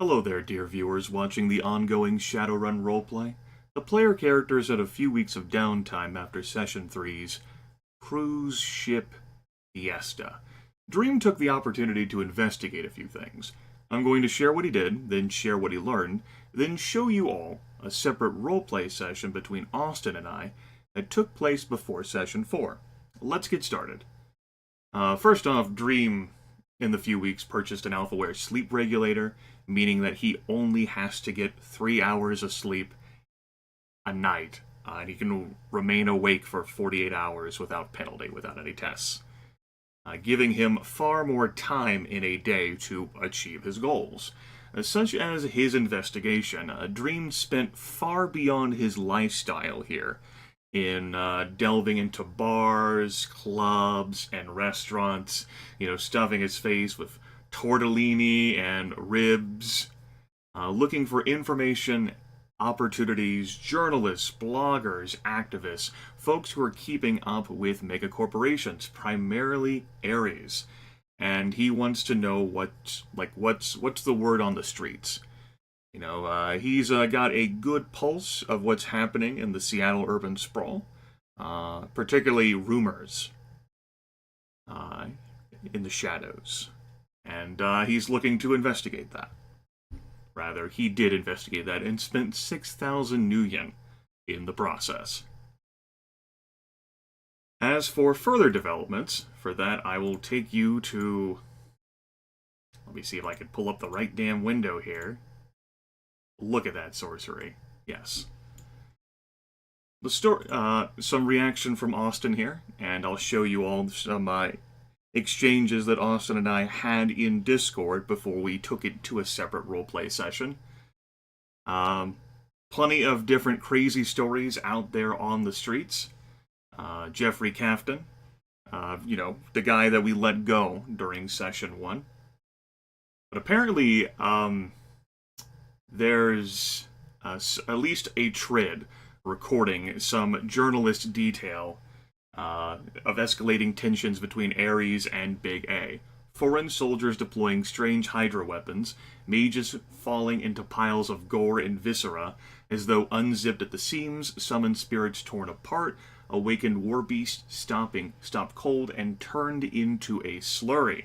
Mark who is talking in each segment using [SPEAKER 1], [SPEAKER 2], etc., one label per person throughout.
[SPEAKER 1] Hello there, dear viewers watching the ongoing Shadowrun roleplay. The player characters had a few weeks of downtime after Session 3's cruise ship fiesta. Dream took the opportunity to investigate a few things. I'm going to share what he did, then share what he learned, then show you all a separate roleplay session between Austin and I that took place before Session 4. Let's get started. First off, Dream, in the few weeks, purchased an AlphaWare sleep regulator, meaning that he only has to get 3 hours of sleep a night, and he can remain awake for 48 hours without penalty, without any tests, giving him far more time in a day to achieve his goals. Such as his investigation, Dream spent far beyond his lifestyle here in delving into bars, clubs, and restaurants, stuffing his face with tortellini and ribs, looking for information, opportunities, journalists, bloggers, activists, folks who are keeping up with mega corporations, primarily Ares. And he wants to know what's the word on the streets. He's got a good pulse of what's happening in the Seattle urban sprawl, particularly rumors in the shadows. And he's looking to investigate that. Rather, he did investigate that and spent 6,000 nuyen in the process. As for further developments, for that I will take you to... Let me see if I can pull up the right damn window here. Look at that sorcery. Yes. The story, some reaction from Austin here, and I'll show you all some exchanges that Austin and I had in Discord before we took it to a separate roleplay session. Plenty of different crazy stories out there on the streets. Jeffrey Cafton, the guy that we let go during Session 1. But apparently, there's at least a trid recording some journalist detail of escalating tensions between Ares and Big A. Foreign soldiers deploying strange Hydra weapons, mages falling into piles of gore and viscera, as though unzipped at the seams, summoned spirits torn apart, awakened war beast stopped cold, and turned into a slurry.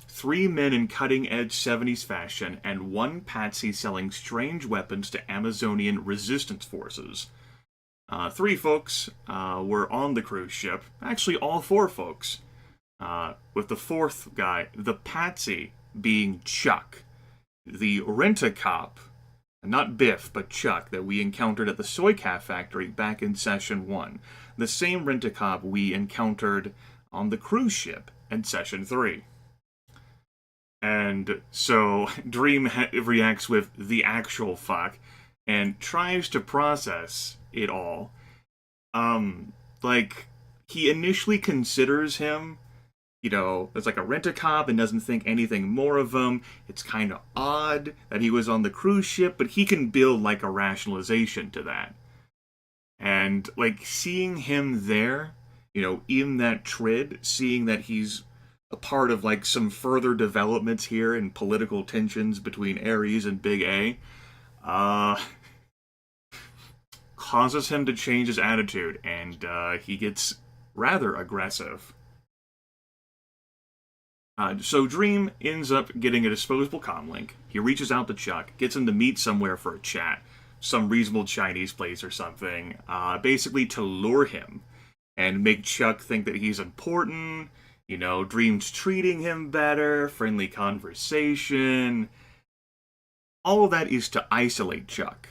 [SPEAKER 1] 3 men in cutting-edge 70s fashion, and 1 patsy selling strange weapons to Amazonian resistance forces. 3 folks were on the cruise ship. Actually, all 4 folks. With the 4th guy, the patsy, being Chuck. The rent-a-cop, not Biff, but Chuck, that we encountered at the soy calf factory back in Session 1. The same rent-a-cop we encountered on the cruise ship in Session 3. And so Dream reacts with the actual fuck and tries to process it all. He initially considers him, as like a rent-a-cop and doesn't think anything more of him. It's kind of odd that he was on the cruise ship, but he can build like a rationalization to that. And seeing him there, in that trid, seeing that he's a part of some further developments here in political tensions between Ares and Big A, causes him to change his attitude, and he gets rather aggressive. So Dream ends up getting a disposable comlink. He reaches out to Chuck, gets him to meet somewhere for a chat, some reasonable Chinese place or something, basically to lure him and make Chuck think that he's important. Dream's treating him better, friendly conversation. All of that is to isolate Chuck,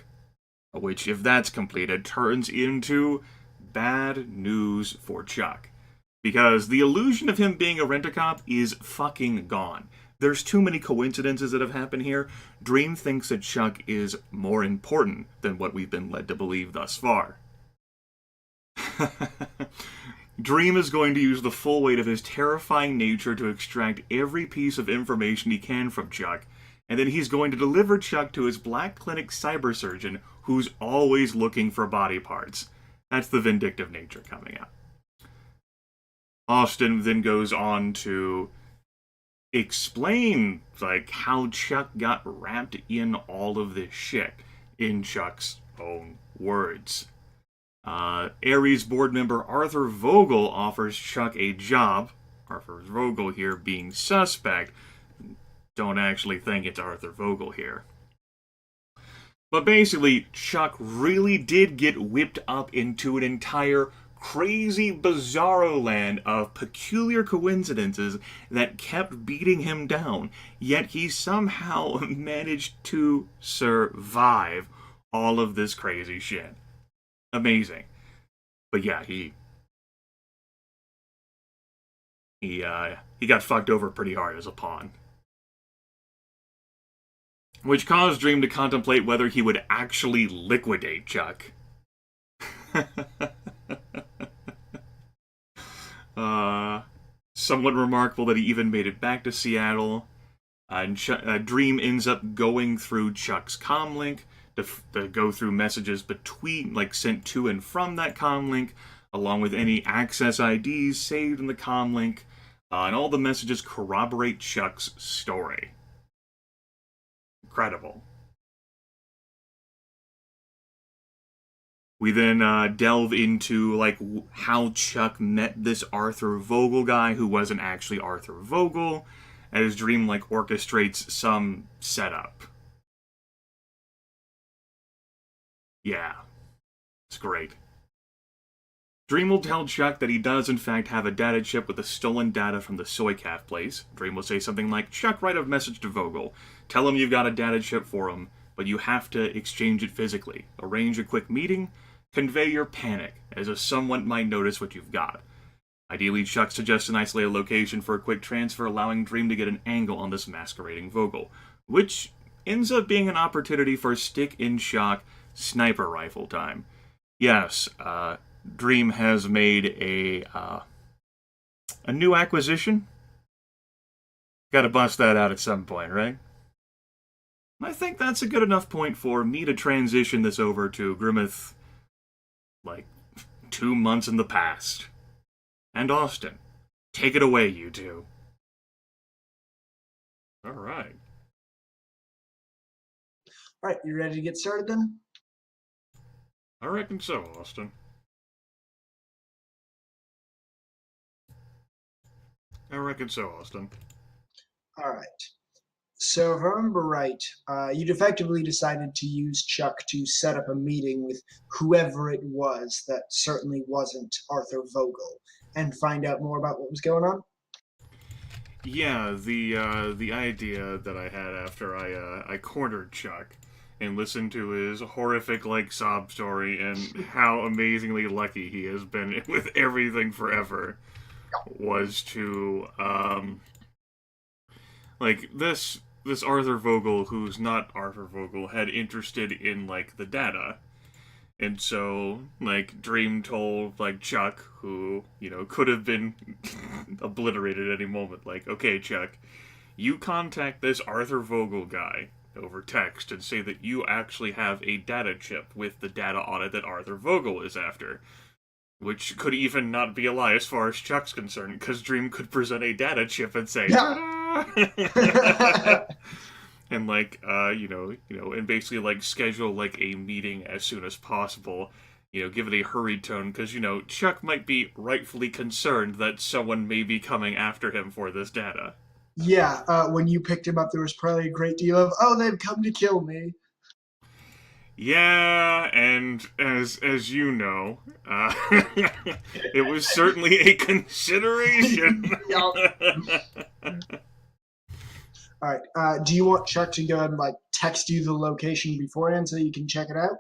[SPEAKER 1] which, if that's completed, turns into bad news for Chuck. Because the illusion of him being a rent-a-cop is fucking gone. There's too many coincidences that have happened here. Dream thinks that Chuck is more important than what we've been led to believe thus far. Dream is going to use the full weight of his terrifying nature to extract every piece of information he can from Chuck, and then he's going to deliver Chuck to his Black Clinic cyber surgeon, who's always looking for body parts. That's the vindictive nature coming out. Austin then goes on to explain like how Chuck got wrapped in all of this shit in Chuck's own words. Ares board member Arthur Vogel offers Chuck a job. Arthur Vogel here being suspect. Don't actually think it's Arthur Vogel here. But basically, Chuck really did get whipped up into an entire crazy bizarro land of peculiar coincidences that kept beating him down, yet he somehow managed to survive all of this crazy shit. Amazing. But yeah, he got fucked over pretty hard as a pawn. Which caused Dream to contemplate whether he would actually liquidate Chuck. Somewhat remarkable that he even made it back to Seattle. And Dream ends up going through Chuck's comlink to go through messages between, like, sent to and from that comlink, along with any access IDs saved in the comlink, and all the messages corroborate Chuck's story. Incredible. We then delve into like how Chuck met this Arthur Vogel guy who wasn't actually Arthur Vogel, as Dream like orchestrates some setup. Yeah, it's great. Dream will tell Chuck that he does in fact have a data chip with the stolen data from the soy calf place. Dream will say something like, Chuck, write a message to Vogel. Tell him you've got a data chip for him, but you have to exchange it physically. Arrange a quick meeting. Convey your panic, as if someone might notice what you've got. Ideally, Chuck suggests an isolated location for a quick transfer, allowing Dream to get an angle on this masquerading Vogel, which ends up being an opportunity for stick-in-shock sniper rifle time. Yes, Dream has made a new acquisition. Gotta bust that out at some point, right? I think that's a good enough point for me to transition this over to Grimith, like, 2 months in the past. And Austin, take it away, you two. Alright.
[SPEAKER 2] Alright, you ready to get started then?
[SPEAKER 1] I reckon so, Austin.
[SPEAKER 2] Alright. So, if I remember right, you'd effectively decided to use Chuck to set up a meeting with whoever it was that certainly wasn't Arthur Vogel, and find out more about what was going on?
[SPEAKER 1] Yeah, the idea that I had after I cornered Chuck and listened to his horrific like sob story and how amazingly lucky he has been with everything forever was to like this Arthur Vogel, who's not Arthur Vogel, had interested in like the data. And so, like, Dream told, like, Chuck, who, you know, could have been obliterated at any moment, like, okay, Chuck, you contact this Arthur Vogel guy over text and say that you actually have a data chip with the data on it that Arthur Vogel is after. Which could even not be a lie as far as Chuck's concerned, because Dream could present a data chip and say, ta-da! And like and basically like schedule like a meeting as soon as possible, give it a hurried tone, because Chuck might be rightfully concerned that someone may be coming after him for this data.
[SPEAKER 2] Yeah, when you picked him up, there was probably a great deal of, oh, they've come to kill me.
[SPEAKER 1] Yeah, and as you know, it was certainly a consideration.
[SPEAKER 2] All right. Do you want Chuck to go ahead and like text you the location beforehand so you can check it out?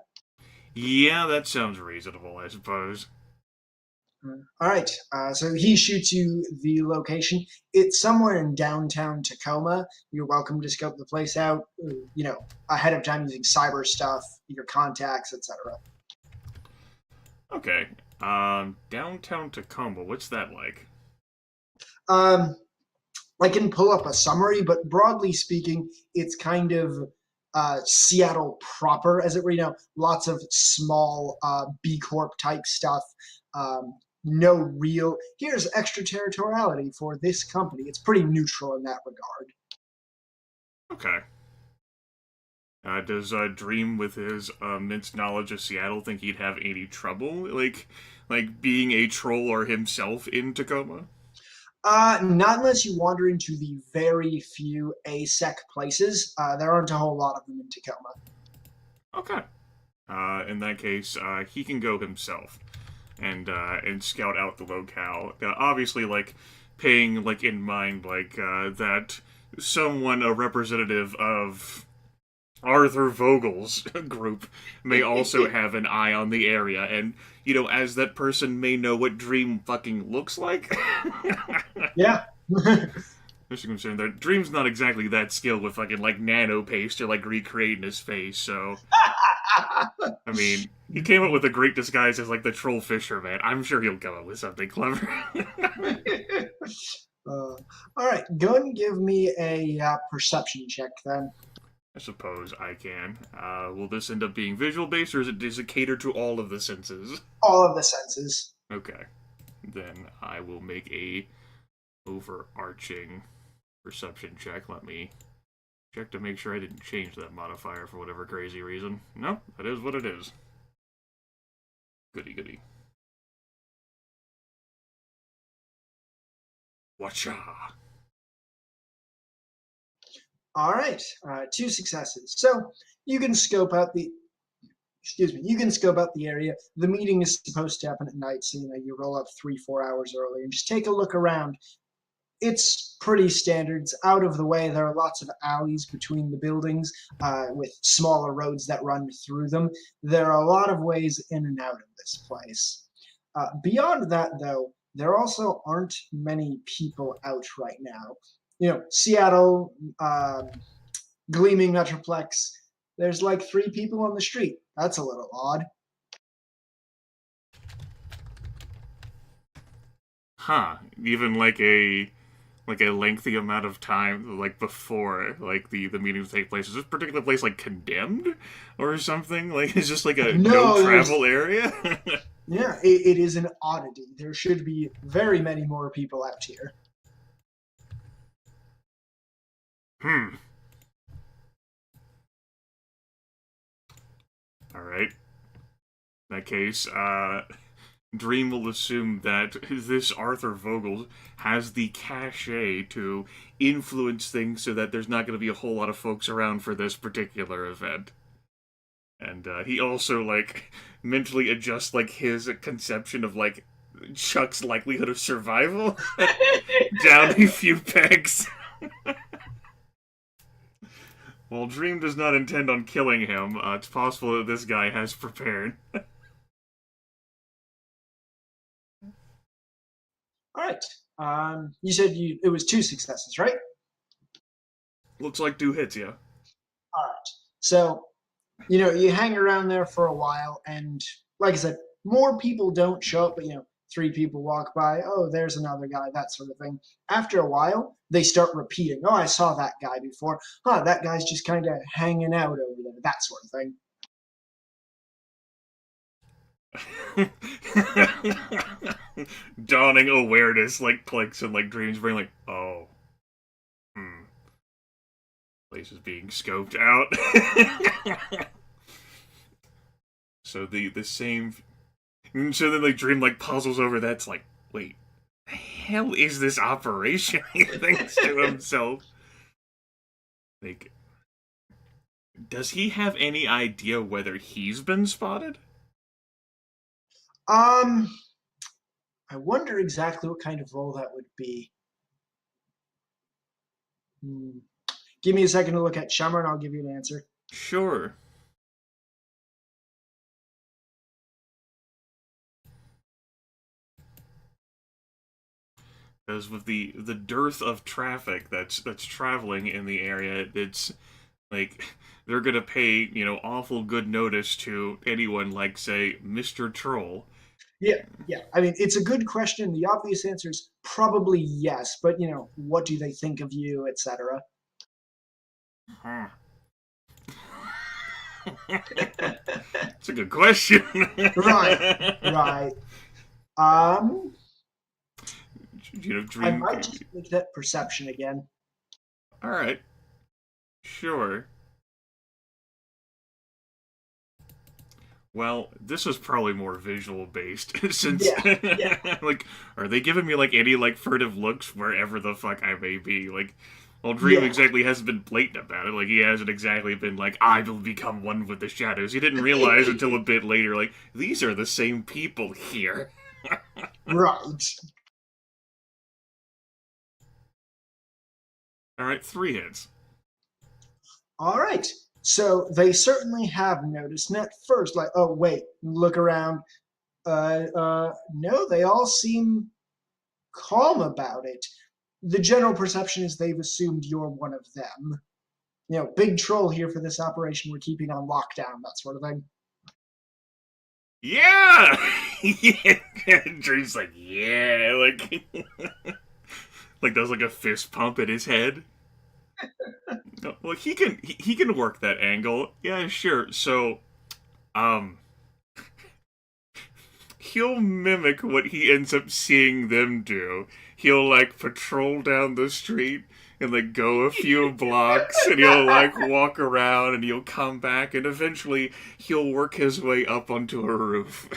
[SPEAKER 1] Yeah, that sounds reasonable, I suppose.
[SPEAKER 2] All right. So he shoots you the location. It's somewhere in downtown Tacoma. You're welcome to scope the place out, ahead of time using cyber stuff, your contacts, etc.
[SPEAKER 1] Okay. Downtown Tacoma. What's that like?
[SPEAKER 2] I can pull up a summary, but broadly speaking, it's kind of Seattle proper, as it were. Lots of small B Corp type stuff. no real, here's extraterritoriality for this company. It's pretty neutral in that regard.
[SPEAKER 1] Okay. Does Dream, with his immense knowledge of Seattle, think he'd have any trouble, like being a troll or himself in Tacoma?
[SPEAKER 2] Not unless you wander into the very few ASEC places. There aren't a whole lot of them in Tacoma.
[SPEAKER 1] Okay. In that case, he can go himself and scout out the locale. Obviously, like paying like in mind that someone, a representative of Arthur Vogel's group, may also have an eye on the area, and as that person may know what Dream fucking looks like.
[SPEAKER 2] Yeah.
[SPEAKER 1] Just concerned that Dream's not exactly that skilled with fucking like nano paste or like recreating his face, so I mean, he came up with a great disguise as like the troll fisherman. I'm sure he'll come up with something clever.
[SPEAKER 2] All right, go and give me a perception check then.
[SPEAKER 1] I suppose I can. Will this end up being visual based, or does it cater to all of the senses?
[SPEAKER 2] All of the senses.
[SPEAKER 1] Okay, then I will make a overarching perception check. Let me check to make sure I didn't change that modifier for whatever crazy reason. No, that is what it is. Goody goody. Watcha!
[SPEAKER 2] All right, 2 successes. So you can scope out the, you can scope out the area. The meeting is supposed to happen at night, so you roll up 3-4 hours early and just take a look around. It's pretty standard. It's out of the way. There are lots of alleys between the buildings with smaller roads that run through them. There are a lot of ways in and out of this place. Beyond that, though, there also aren't many people out right now. Seattle, gleaming metroplex, there's like 3 people on the street. That's a little odd.
[SPEAKER 1] Huh. Even like a lengthy amount of time like before like the meetings take place. Is this particular place like condemned or something? Like it's just like a no travel area?
[SPEAKER 2] Yeah, it is an oddity. There should be very many more people out here.
[SPEAKER 1] Alright. In that case, Dream will assume that this Arthur Vogel has the cachet to influence things so that there's not going to be a whole lot of folks around for this particular event. And he also, like, mentally adjusts, like, his conception of, like, Chuck's likelihood of survival down a few pegs. While Dream does not intend on killing him, it's possible that this guy has prepared.
[SPEAKER 2] All right. You said it was 2 successes, right?
[SPEAKER 1] Looks like 2 hits, yeah.
[SPEAKER 2] All right. So, you hang around there for a while, and like I said, more people don't show up, but 3 people walk by. Oh, there's another guy, that sort of thing. After a while, they start repeating. Oh, I saw that guy before. Huh, that guy's just kind of hanging out over there, that sort of thing.
[SPEAKER 1] Dawning awareness like clicks and like Dream's brain like, oh. Place is being scoped out. So the same. So then like Dream like puzzles over that's like, wait, the hell is this operation? He thinks to himself. Like, does he have any idea whether he's been spotted?
[SPEAKER 2] I wonder exactly what kind of role that would be. Give me a second to look at Chummer and I'll give you an answer.
[SPEAKER 1] Sure. Because with the dearth of traffic that's traveling in the area, it's like they're gonna pay awful good notice to anyone like say Mr. Troll.
[SPEAKER 2] Yeah. I mean, it's a good question. The obvious answer is probably yes, but what do they think of you, etc.
[SPEAKER 1] It's a good question.
[SPEAKER 2] Right. Um, I
[SPEAKER 1] Dream.
[SPEAKER 2] might just make that perception again.
[SPEAKER 1] All right, sure. Well, this was probably more visual based, since
[SPEAKER 2] Yeah.
[SPEAKER 1] like, are they giving me like any like furtive looks wherever the fuck I may be? Like, well, Dream
[SPEAKER 2] Yeah.
[SPEAKER 1] exactly hasn't been blatant about it. Like, he hasn't exactly been like, I will become one with the shadows. He didn't realize until a bit later, like, these are the same people here.
[SPEAKER 2] Right.
[SPEAKER 1] All right, 3 hits.
[SPEAKER 2] All right. So they certainly have noticed. And at first, like, oh wait, look around. No, they all seem calm about it. The general perception is they've assumed you're one of them. You know, big troll here for this operation. We're keeping on lockdown, that sort of thing.
[SPEAKER 1] Yeah, yeah. Dream's like, yeah, like, like does like a fist pump at his head. No, well, he can work that angle. Yeah, sure. So, um, he'll mimic what he ends up seeing them do. He'll like patrol down the street and like go a few blocks, and he'll like walk around, and he'll come back, and eventually he'll work his way up onto a roof.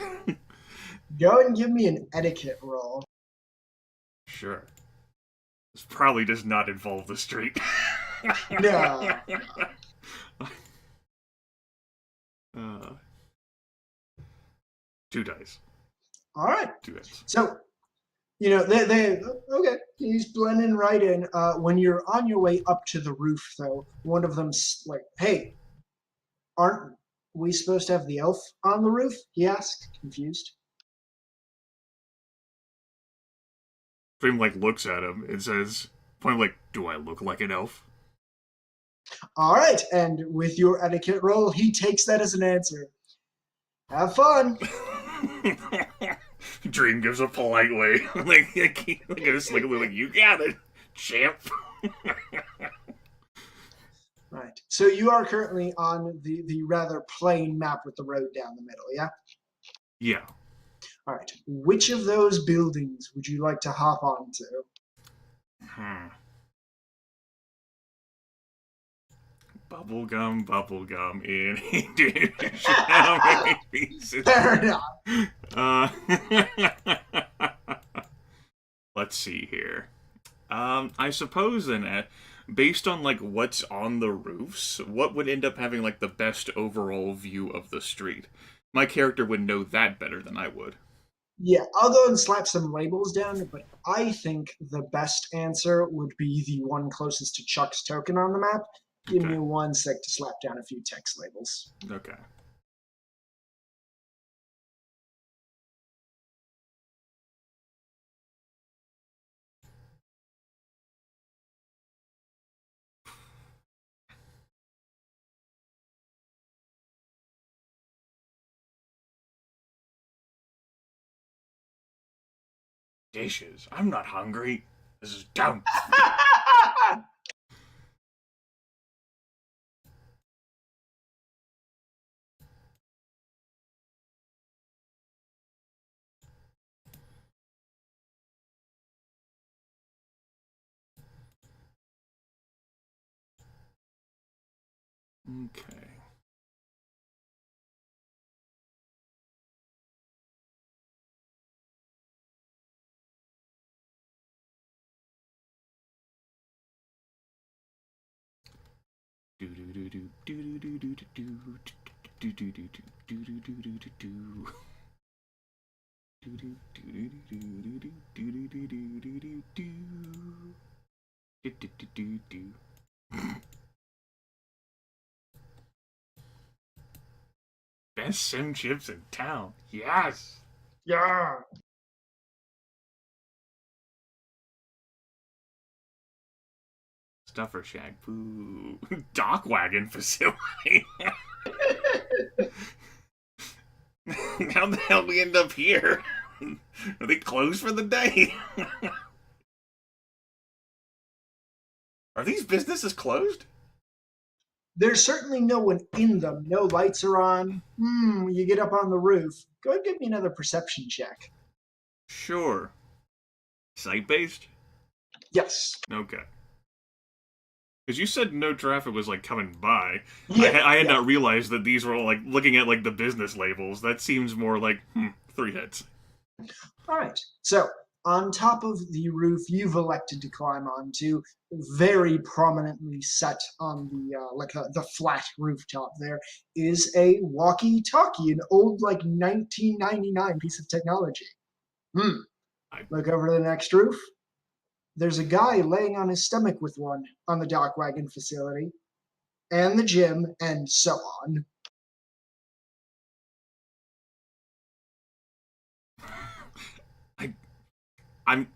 [SPEAKER 2] Go and give me an etiquette roll.
[SPEAKER 1] Sure. This probably does not involve the street.
[SPEAKER 2] No.
[SPEAKER 1] uh, 2 dice.
[SPEAKER 2] All right.
[SPEAKER 1] 2 hits.
[SPEAKER 2] So, you know, they okay. He's blending right in. When you're on your way up to the roof, though, one of them's like, "Hey, aren't we supposed to have the elf on the roof?" He asked, confused.
[SPEAKER 1] Dream like looks at him and says, point like, do I look like an elf?
[SPEAKER 2] All right, and with your etiquette roll, he takes that as an answer. Have fun.
[SPEAKER 1] Dream gives a polite way. like just like you got it, champ.
[SPEAKER 2] Right. So you are currently on the rather plain map with the road down the middle, yeah?
[SPEAKER 1] Yeah.
[SPEAKER 2] All right. Which of those buildings would you like to hop onto?
[SPEAKER 1] Bubblegum in a dish. How many pieces?
[SPEAKER 2] Fair enough.
[SPEAKER 1] Let's see here. I suppose then, based on like what's on the roofs, what would end up having like the best overall view of the street? My character would know that better than I would.
[SPEAKER 2] Yeah, I'll go and slap some labels down, but I think the best answer would be the one closest to Chuck's token on the map. Give
[SPEAKER 1] Okay.
[SPEAKER 2] me 1 sec to slap down a few text labels.
[SPEAKER 1] Okay. Dishes. I'm not hungry. This is dumb. Okay. Best sim chips in town. Yes.
[SPEAKER 2] Yeah.
[SPEAKER 1] Stuffer shack. Boo. Dock wagon facility. How the hell we end up here? Are they closed for the day? Are these businesses closed?
[SPEAKER 2] There's certainly no one in them. No lights are on. You get up on the roof. Go and give me another perception check.
[SPEAKER 1] Sure. Site-based?
[SPEAKER 2] Yes.
[SPEAKER 1] Okay. Because you said no traffic was, like, coming by.
[SPEAKER 2] Yeah.
[SPEAKER 1] I had not realized that these were all, like, looking at, like, the business labels. That seems more like, 3 hits.
[SPEAKER 2] All right. So, on top of the roof you've elected to climb onto, very prominently set on the flat rooftop there, is a walkie-talkie, an old, like, 1999 piece of technology. Look over to the next roof. There's a guy laying on his stomach with one on the dock wagon facility, and the gym, and so on.
[SPEAKER 1] I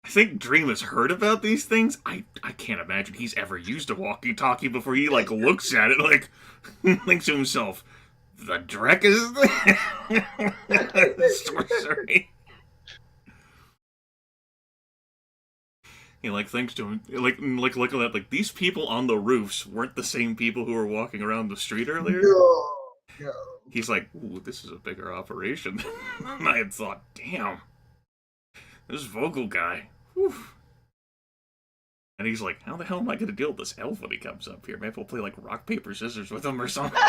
[SPEAKER 1] think Dream has heard about these things. I can't imagine he's ever used a walkie-talkie before he, like, looks at it, like, thinks to himself, the Drek is sorcery. He, like, thinks to him, like looking at, like, these people on the roofs weren't the same people who were walking around the street earlier?
[SPEAKER 2] No.
[SPEAKER 1] He's like, ooh, this is a bigger operation than I had thought. Damn. This vocal guy. Whew. And he's like, how the hell am I going to deal with this elf when he comes up here? Maybe we'll play, like, rock, paper, scissors with him or something.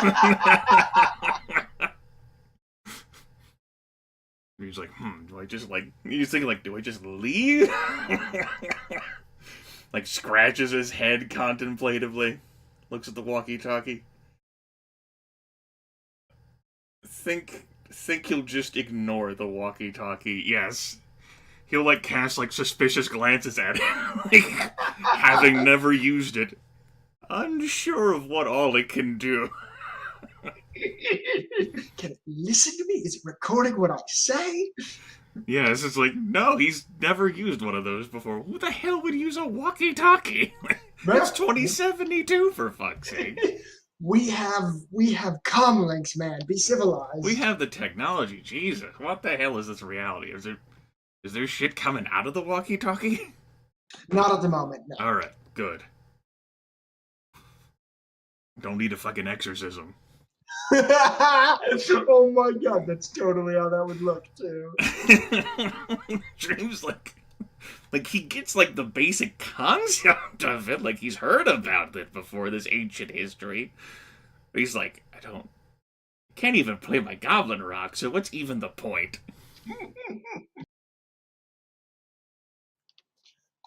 [SPEAKER 1] He's like, do I just, like... He's thinking, like, do I just leave? Like, scratches his head contemplatively. Looks at the walkie-talkie. Think he'll just ignore the walkie-talkie. Yes. He'll, like, cast, like, suspicious glances at it. Like, having never used it. Unsure of what all it can do.
[SPEAKER 2] Can it listen to me? Is it recording what I say?
[SPEAKER 1] Yes, it's like, no, he's never used one of those before. Who the hell would use a walkie-talkie? It's 2072, for fuck's sake.
[SPEAKER 2] We have comlinks, man. Be civilized.
[SPEAKER 1] We have the technology. Jesus, what the hell is this reality? Is there shit coming out of the walkie-talkie?
[SPEAKER 2] Not at the moment, no.
[SPEAKER 1] Alright, good. Don't need a fucking exorcism.
[SPEAKER 2] Oh my god, that's totally how that would look, too.
[SPEAKER 1] Dream's like he gets, like, the basic concept of it. Like, he's heard about it before, this ancient history. But he's like, can't even play my Goblin Rock, so what's even the point?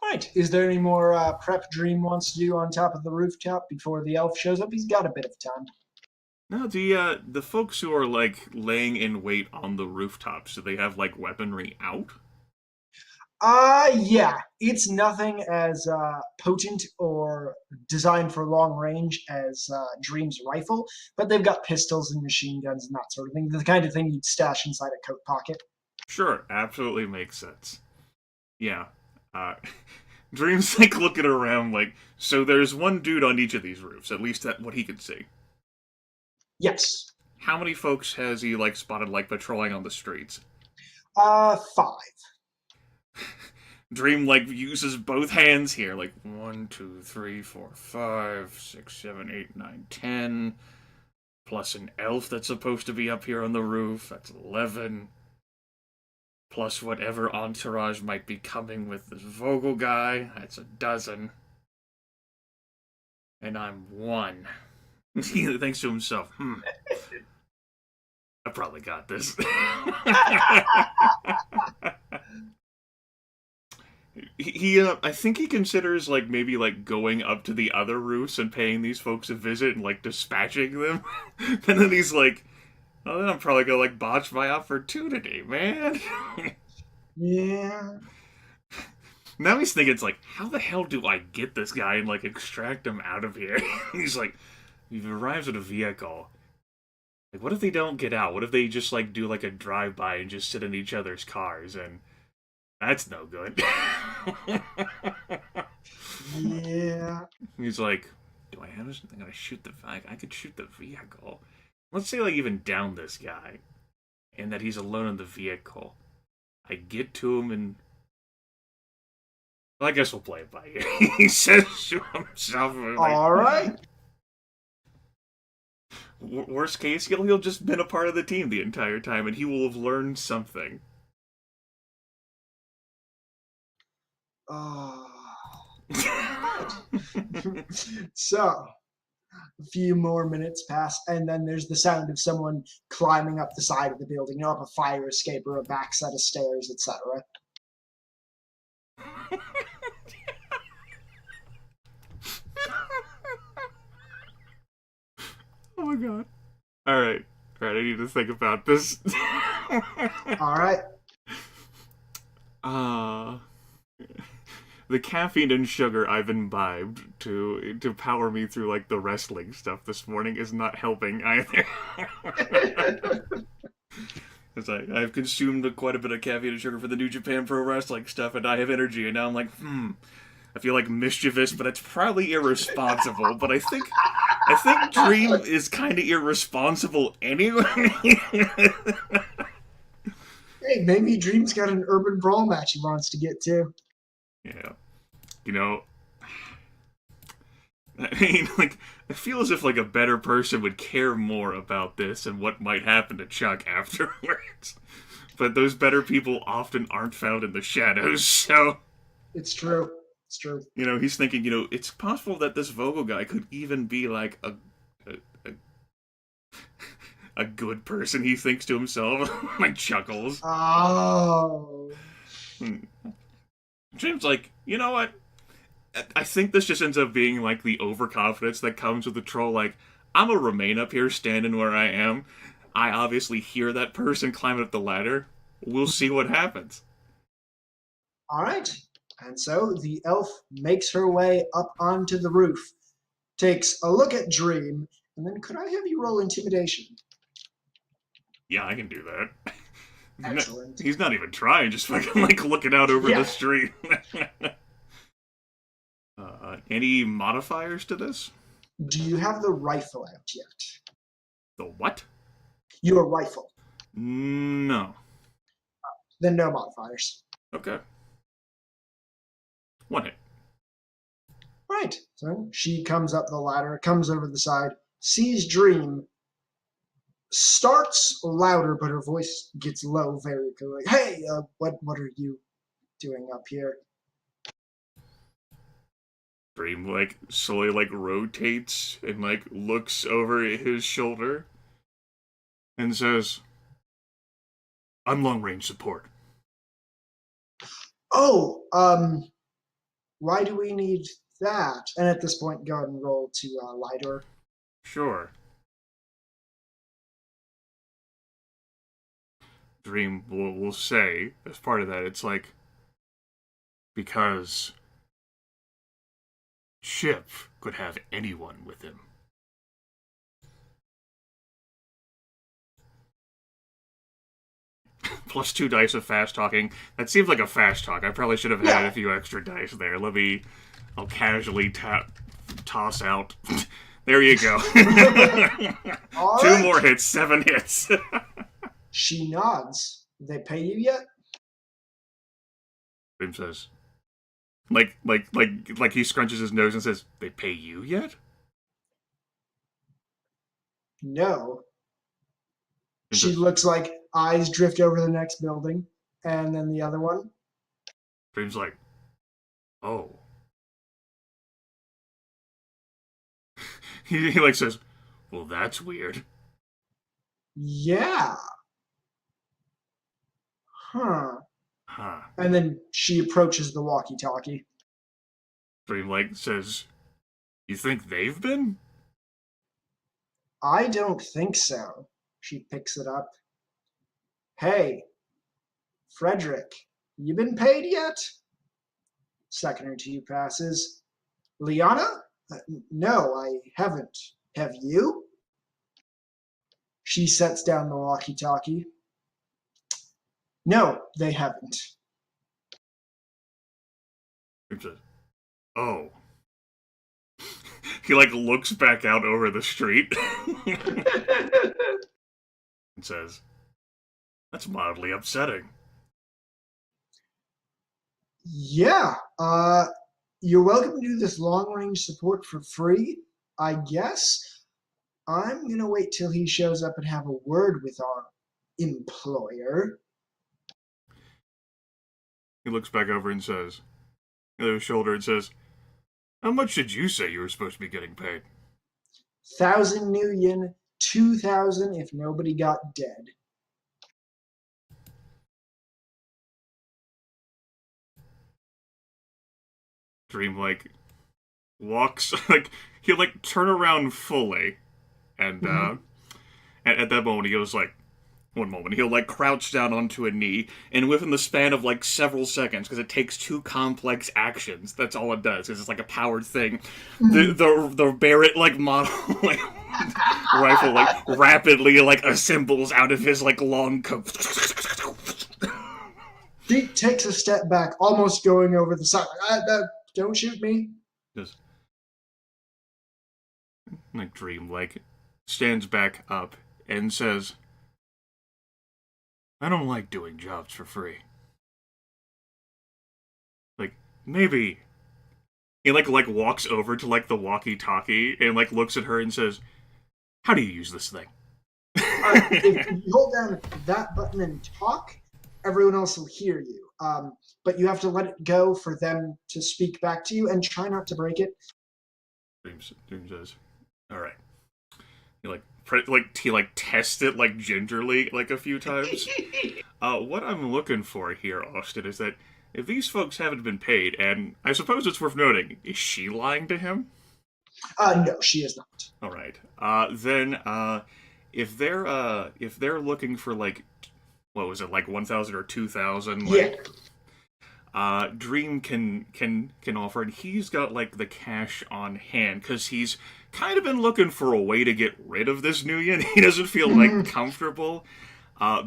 [SPEAKER 2] Right. Is there any more prep Dream wants to do on top of the rooftop before the elf shows up? He's got a bit of time.
[SPEAKER 1] No, the folks who are, like, laying in wait on the rooftops, do they have, like, weaponry out?
[SPEAKER 2] Yeah. It's nothing as potent or designed for long range as Dream's rifle, but they've got pistols and machine guns and that sort of thing. The kind of thing you'd stash inside a coat pocket.
[SPEAKER 1] Sure, absolutely makes sense. Yeah. Dream's, like, looking around, like, so there's one dude on each of these roofs, at least that what he could see.
[SPEAKER 2] Yes.
[SPEAKER 1] How many folks has he, like, spotted, like, patrolling on the streets?
[SPEAKER 2] 5.
[SPEAKER 1] Dream, like, uses both hands here, like, 1, 2, 3, 4, 5, 6, 7, 8, 9, 10, plus an elf that's supposed to be up here on the roof, that's 11, plus whatever entourage might be coming with this Vogel guy, that's 12, and I'm 1. He thinks to himself, I probably got this. I think he considers, like, maybe, like, going up to the other roofs and paying these folks a visit and, like, dispatching them. And then he's like, oh, then I'm probably gonna, like, botch my opportunity, man.
[SPEAKER 2] Yeah.
[SPEAKER 1] Now he's thinking, it's like, how the hell do I get this guy and, like, extract him out of here? He's like, you've arrived at a vehicle. Like, what if they don't get out? What if they just, like, do, like, a drive-by and just sit in each other's cars? And that's no good.
[SPEAKER 2] Yeah.
[SPEAKER 1] He's like, do I have this? I'm gonna shoot I could shoot the vehicle. Let's say, like, even down this guy. And that he's alone in the vehicle. I get to him and... Well, I guess we'll play it by ear. He says to himself... Like,
[SPEAKER 2] alright.
[SPEAKER 1] Worst case, he'll just been a part of the team the entire time, and he will have learned something.
[SPEAKER 2] So, a few more minutes pass, and then there's the sound of someone climbing up the side of the building, up a fire escape or a back set of stairs, etc.
[SPEAKER 1] Oh my god. Alright, I need to think about this.
[SPEAKER 2] Alright.
[SPEAKER 1] The caffeine and sugar I've imbibed to power me through, like, the wrestling stuff this morning is not helping either. It's like, I've consumed quite a bit of caffeine and sugar for the New Japan Pro Wrestling stuff, and I have energy, and now I'm like, I feel like mischievous, but it's probably irresponsible, but I think Dream is kind of irresponsible anyway.
[SPEAKER 2] Hey, maybe Dream's got an urban brawl match he wants to get to.
[SPEAKER 1] Yeah. You know, I mean, like, I feel as if, like, a better person would care more about this and what might happen to Chuck afterwards. But those better people often aren't found in the shadows, so...
[SPEAKER 2] It's true. It's true.
[SPEAKER 1] You know, he's thinking, you know, it's possible that this Vogel guy could even be, like, a good person, he thinks to himself. Like, chuckles.
[SPEAKER 2] Oh.
[SPEAKER 1] Jim's like, you know what? I think this just ends up being, like, the overconfidence that comes with the troll. Like, I'm gonna remain up here standing where I am. I obviously hear that person climbing up the ladder. We'll see what happens.
[SPEAKER 2] All right. And so the elf makes her way up onto the roof, takes a look at Dream, and then could I have you roll intimidation?
[SPEAKER 1] Yeah, I can do that.
[SPEAKER 2] Excellent.
[SPEAKER 1] He's not even trying, just fucking, like, looking out over the street. Any modifiers to this?
[SPEAKER 2] Do you have the rifle out yet?
[SPEAKER 1] The what?
[SPEAKER 2] Your rifle.
[SPEAKER 1] No.
[SPEAKER 2] Then no modifiers.
[SPEAKER 1] Okay. One hit.
[SPEAKER 2] Right. So she comes up the ladder, comes over the side, sees Dream, starts louder, but her voice gets low very quickly. Hey, what are you doing up here?
[SPEAKER 1] Dream, like, slowly, like, rotates and, like, looks over his shoulder and says, I'm long-range support.
[SPEAKER 2] Oh, why do we need that? And at this point, go ahead and roll to lie to her.
[SPEAKER 1] Sure. Dream will say, as part of that, it's like, because Chip could have anyone with him. Plus 2 dice of fast talking. That seems like a fast talk. I probably should have had a few extra dice there. I'll casually toss out. There you go. 2 more hits, 7 hits.
[SPEAKER 2] She nods. They pay you yet?
[SPEAKER 1] Dream says, like he scrunches his nose and says, they pay you yet?
[SPEAKER 2] No. She looks like eyes drift over the next building, and then the other one.
[SPEAKER 1] Dream's like, oh. He like says, well, that's weird.
[SPEAKER 2] Yeah. Huh.
[SPEAKER 1] Huh.
[SPEAKER 2] And then she approaches the walkie-talkie.
[SPEAKER 1] Dream like says, you think they've been?
[SPEAKER 2] I don't think so. She picks it up. Hey, Frederick, you been paid yet? Second or two passes. Liana? No, I haven't. Have you? She sets down the walkie-talkie. No, they haven't.
[SPEAKER 1] Oh. He like looks back out over the street and says, that's mildly upsetting.
[SPEAKER 2] Yeah, you're welcome to do this long-range support for free, I guess. I'm going to wait till he shows up and have a word with our employer.
[SPEAKER 1] He looks back over and says, his shoulder and says, "How much did you say you were supposed to be getting paid?"
[SPEAKER 2] 1,000 new yen, 2,000 if nobody got dead.
[SPEAKER 1] Dream, like, walks, like, he'll, like, turn around fully, and, at that moment he goes, like, one moment, he'll, like, crouch down onto a knee, and within the span of, like, several seconds, because it takes 2 complex actions, that's all it does, because it's, like, a powered thing, the Barrett, like, model, like, rifle, like, rapidly, like, assembles out of his, like, long coat.
[SPEAKER 2] He takes a step back, almost going over the side. Don't shoot me.
[SPEAKER 1] Just, like, Dream, like, stands back up and says, "I don't like doing jobs for free. Like, maybe..." He, like, walks over to, like, the walkie-talkie and, like, looks at her and says, "How do you use this thing?"
[SPEAKER 2] If you hold down that button and talk, everyone else will hear you. But you have to let it go for them to speak back to you, and try not to break it.
[SPEAKER 1] Dream says, "All right." He tests it, like, gingerly, like, a few times. What I'm looking for here, Austin, is that if these folks haven't been paid, and I suppose it's worth noting, is she lying to him?
[SPEAKER 2] No, she is not.
[SPEAKER 1] All right. Then, if they're looking for, like, what was it, like 1,000 or 2,000? Like,
[SPEAKER 2] Yeah.
[SPEAKER 1] Dream can offer, and he's got, like, the cash on hand because he's kind of been looking for a way to get rid of this Nuyen. He doesn't feel like comfortable.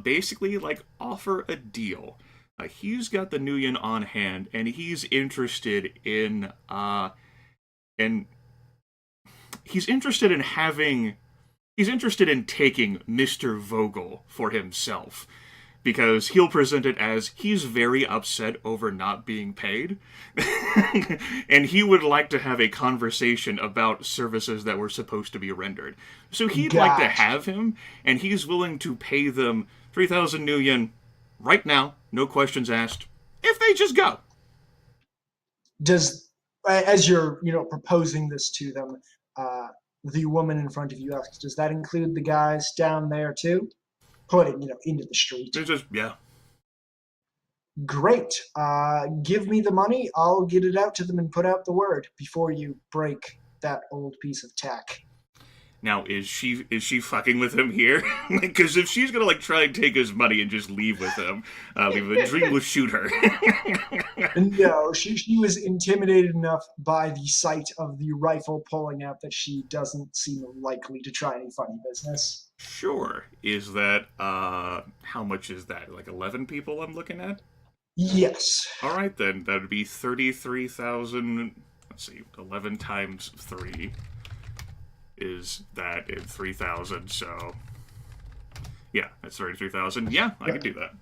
[SPEAKER 1] Basically, like, offer a deal. He's got the Nuyen on hand, and he's interested in he's interested in taking Mr. Vogel for himself, because he'll present it as he's very upset over not being paid, and he would like to have a conversation about services that were supposed to be rendered. So he'd like to have him, and he's willing to pay them 3,000 new yen right now, no questions asked, if they just go.
[SPEAKER 2] As you're, proposing this to them, the woman in front of you asks, "Does that include the guys down there too?" Pointing, into the street.
[SPEAKER 1] It's just, yeah.
[SPEAKER 2] Great. Give me the money. I'll get it out to them and put out the word before you break that old piece of tack.
[SPEAKER 1] Now, is she fucking with him here? Because if she's gonna, like, try and take his money and just leave with him, Dream will shoot her.
[SPEAKER 2] No, she was intimidated enough by the sight of the rifle pulling out that she doesn't seem likely to try any funny business.
[SPEAKER 1] Sure. Is that, how much is that? Like 11 people I'm looking at?
[SPEAKER 2] Yes.
[SPEAKER 1] Alright then, that would be 33,000, let's see, 11 times 3 is that in 3,000, so... Yeah, that's 33,000. Yeah, I can do that.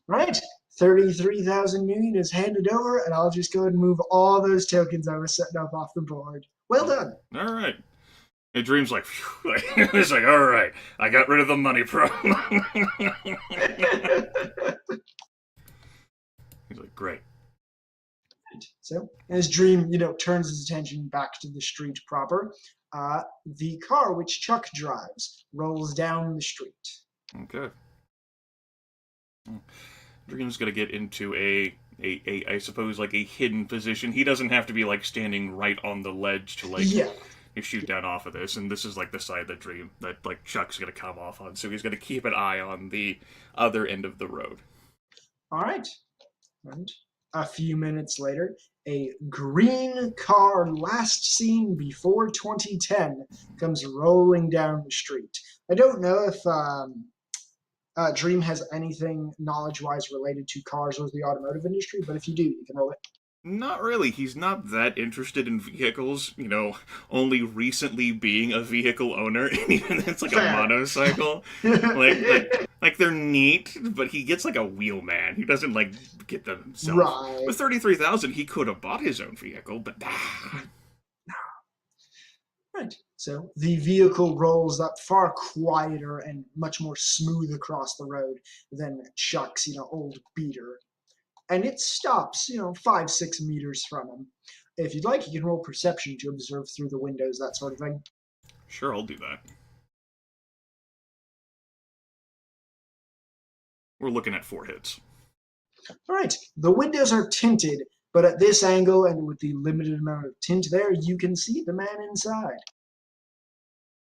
[SPEAKER 2] Right. 33,000 million is handed over, and I'll just go ahead and move all those tokens I was setting up off the board. Well done.
[SPEAKER 1] Alright. And Dream's like, phew. It's like, alright, I got rid of the money problem. He's like, great.
[SPEAKER 2] So, as Dream, turns his attention back to the street proper, the car which Chuck drives rolls down the street.
[SPEAKER 1] Okay. Dream's gonna get into a I suppose, like, a hidden position. He doesn't have to be, like, standing right on the ledge to, like, shoot down off of this. And this is, like, the side that like, Chuck's gonna come off on. So he's gonna keep an eye on the other end of the road.
[SPEAKER 2] All right. And a few minutes later, a green car last seen before 2010 comes rolling down the street. I don't know if Dream has anything knowledge-wise related to cars or the automotive industry, but if you do, you can roll it.
[SPEAKER 1] Not really. He's not that interested in vehicles, only recently being a vehicle owner, and even it's like a motorcycle. like they're neat, but he gets like a wheelman. He doesn't like get them himself.
[SPEAKER 2] Right.
[SPEAKER 1] With 33,000, he could have bought his own vehicle, but
[SPEAKER 2] Right. So the vehicle rolls up far quieter and much more smooth across the road than Chuck's, old beater. and it stops, 5-6 meters from him. If you'd like, you can roll perception to observe through the windows, that sort of thing.
[SPEAKER 1] Sure, I'll do that. We're looking at 4 hits.
[SPEAKER 2] All right, the windows are tinted, but at this angle and with the limited amount of tint there, you can see the man inside.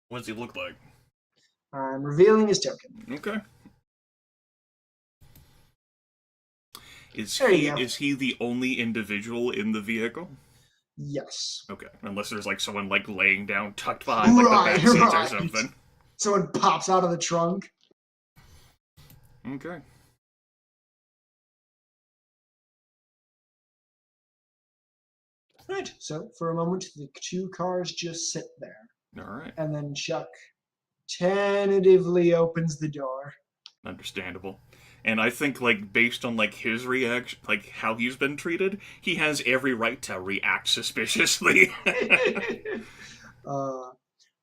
[SPEAKER 1] What does he look like?
[SPEAKER 2] I'm revealing his token.
[SPEAKER 1] Okay. Is he the only individual in the vehicle?
[SPEAKER 2] Yes.
[SPEAKER 1] Okay, unless there's like someone like laying down, tucked behind like the back seats or something.
[SPEAKER 2] Someone pops out of the trunk.
[SPEAKER 1] Okay.
[SPEAKER 2] Right, so for a moment, the 2 cars just sit there.
[SPEAKER 1] All right.
[SPEAKER 2] And then Chuck tentatively opens the door.
[SPEAKER 1] Understandable. And I think, like, based on, like, his reaction, like, how he's been treated, he has every right to react suspiciously.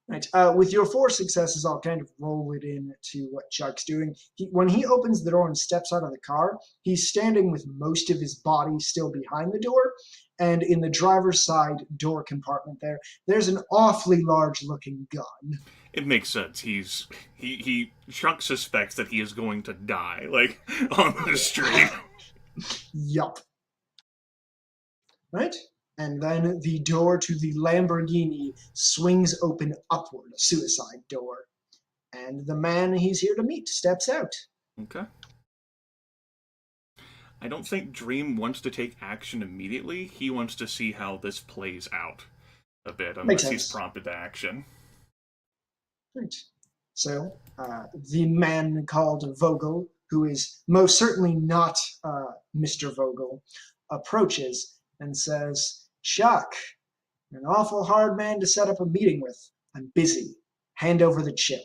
[SPEAKER 2] Right. With your 4 successes, I'll kind of roll it in to what Chuck's doing. When he opens the door and steps out of the car, he's standing with most of his body still behind the door, and in the driver's side door compartment there's an awfully large-looking gun.
[SPEAKER 1] It makes sense. Chuck suspects that he is going to die, like, on the street.
[SPEAKER 2] Yup. Right? And then the door to the Lamborghini swings open upward, a suicide door. And the man he's here to meet steps out.
[SPEAKER 1] Okay. I don't think Dream wants to take action immediately. He wants to see how this plays out a bit, unless he's prompted to action.
[SPEAKER 2] Right. So, the man called Vogel, who is most certainly not Mr. Vogel, approaches and says, "Chuck, you're an awful hard man to set up a meeting with. I'm busy. Hand over the chip."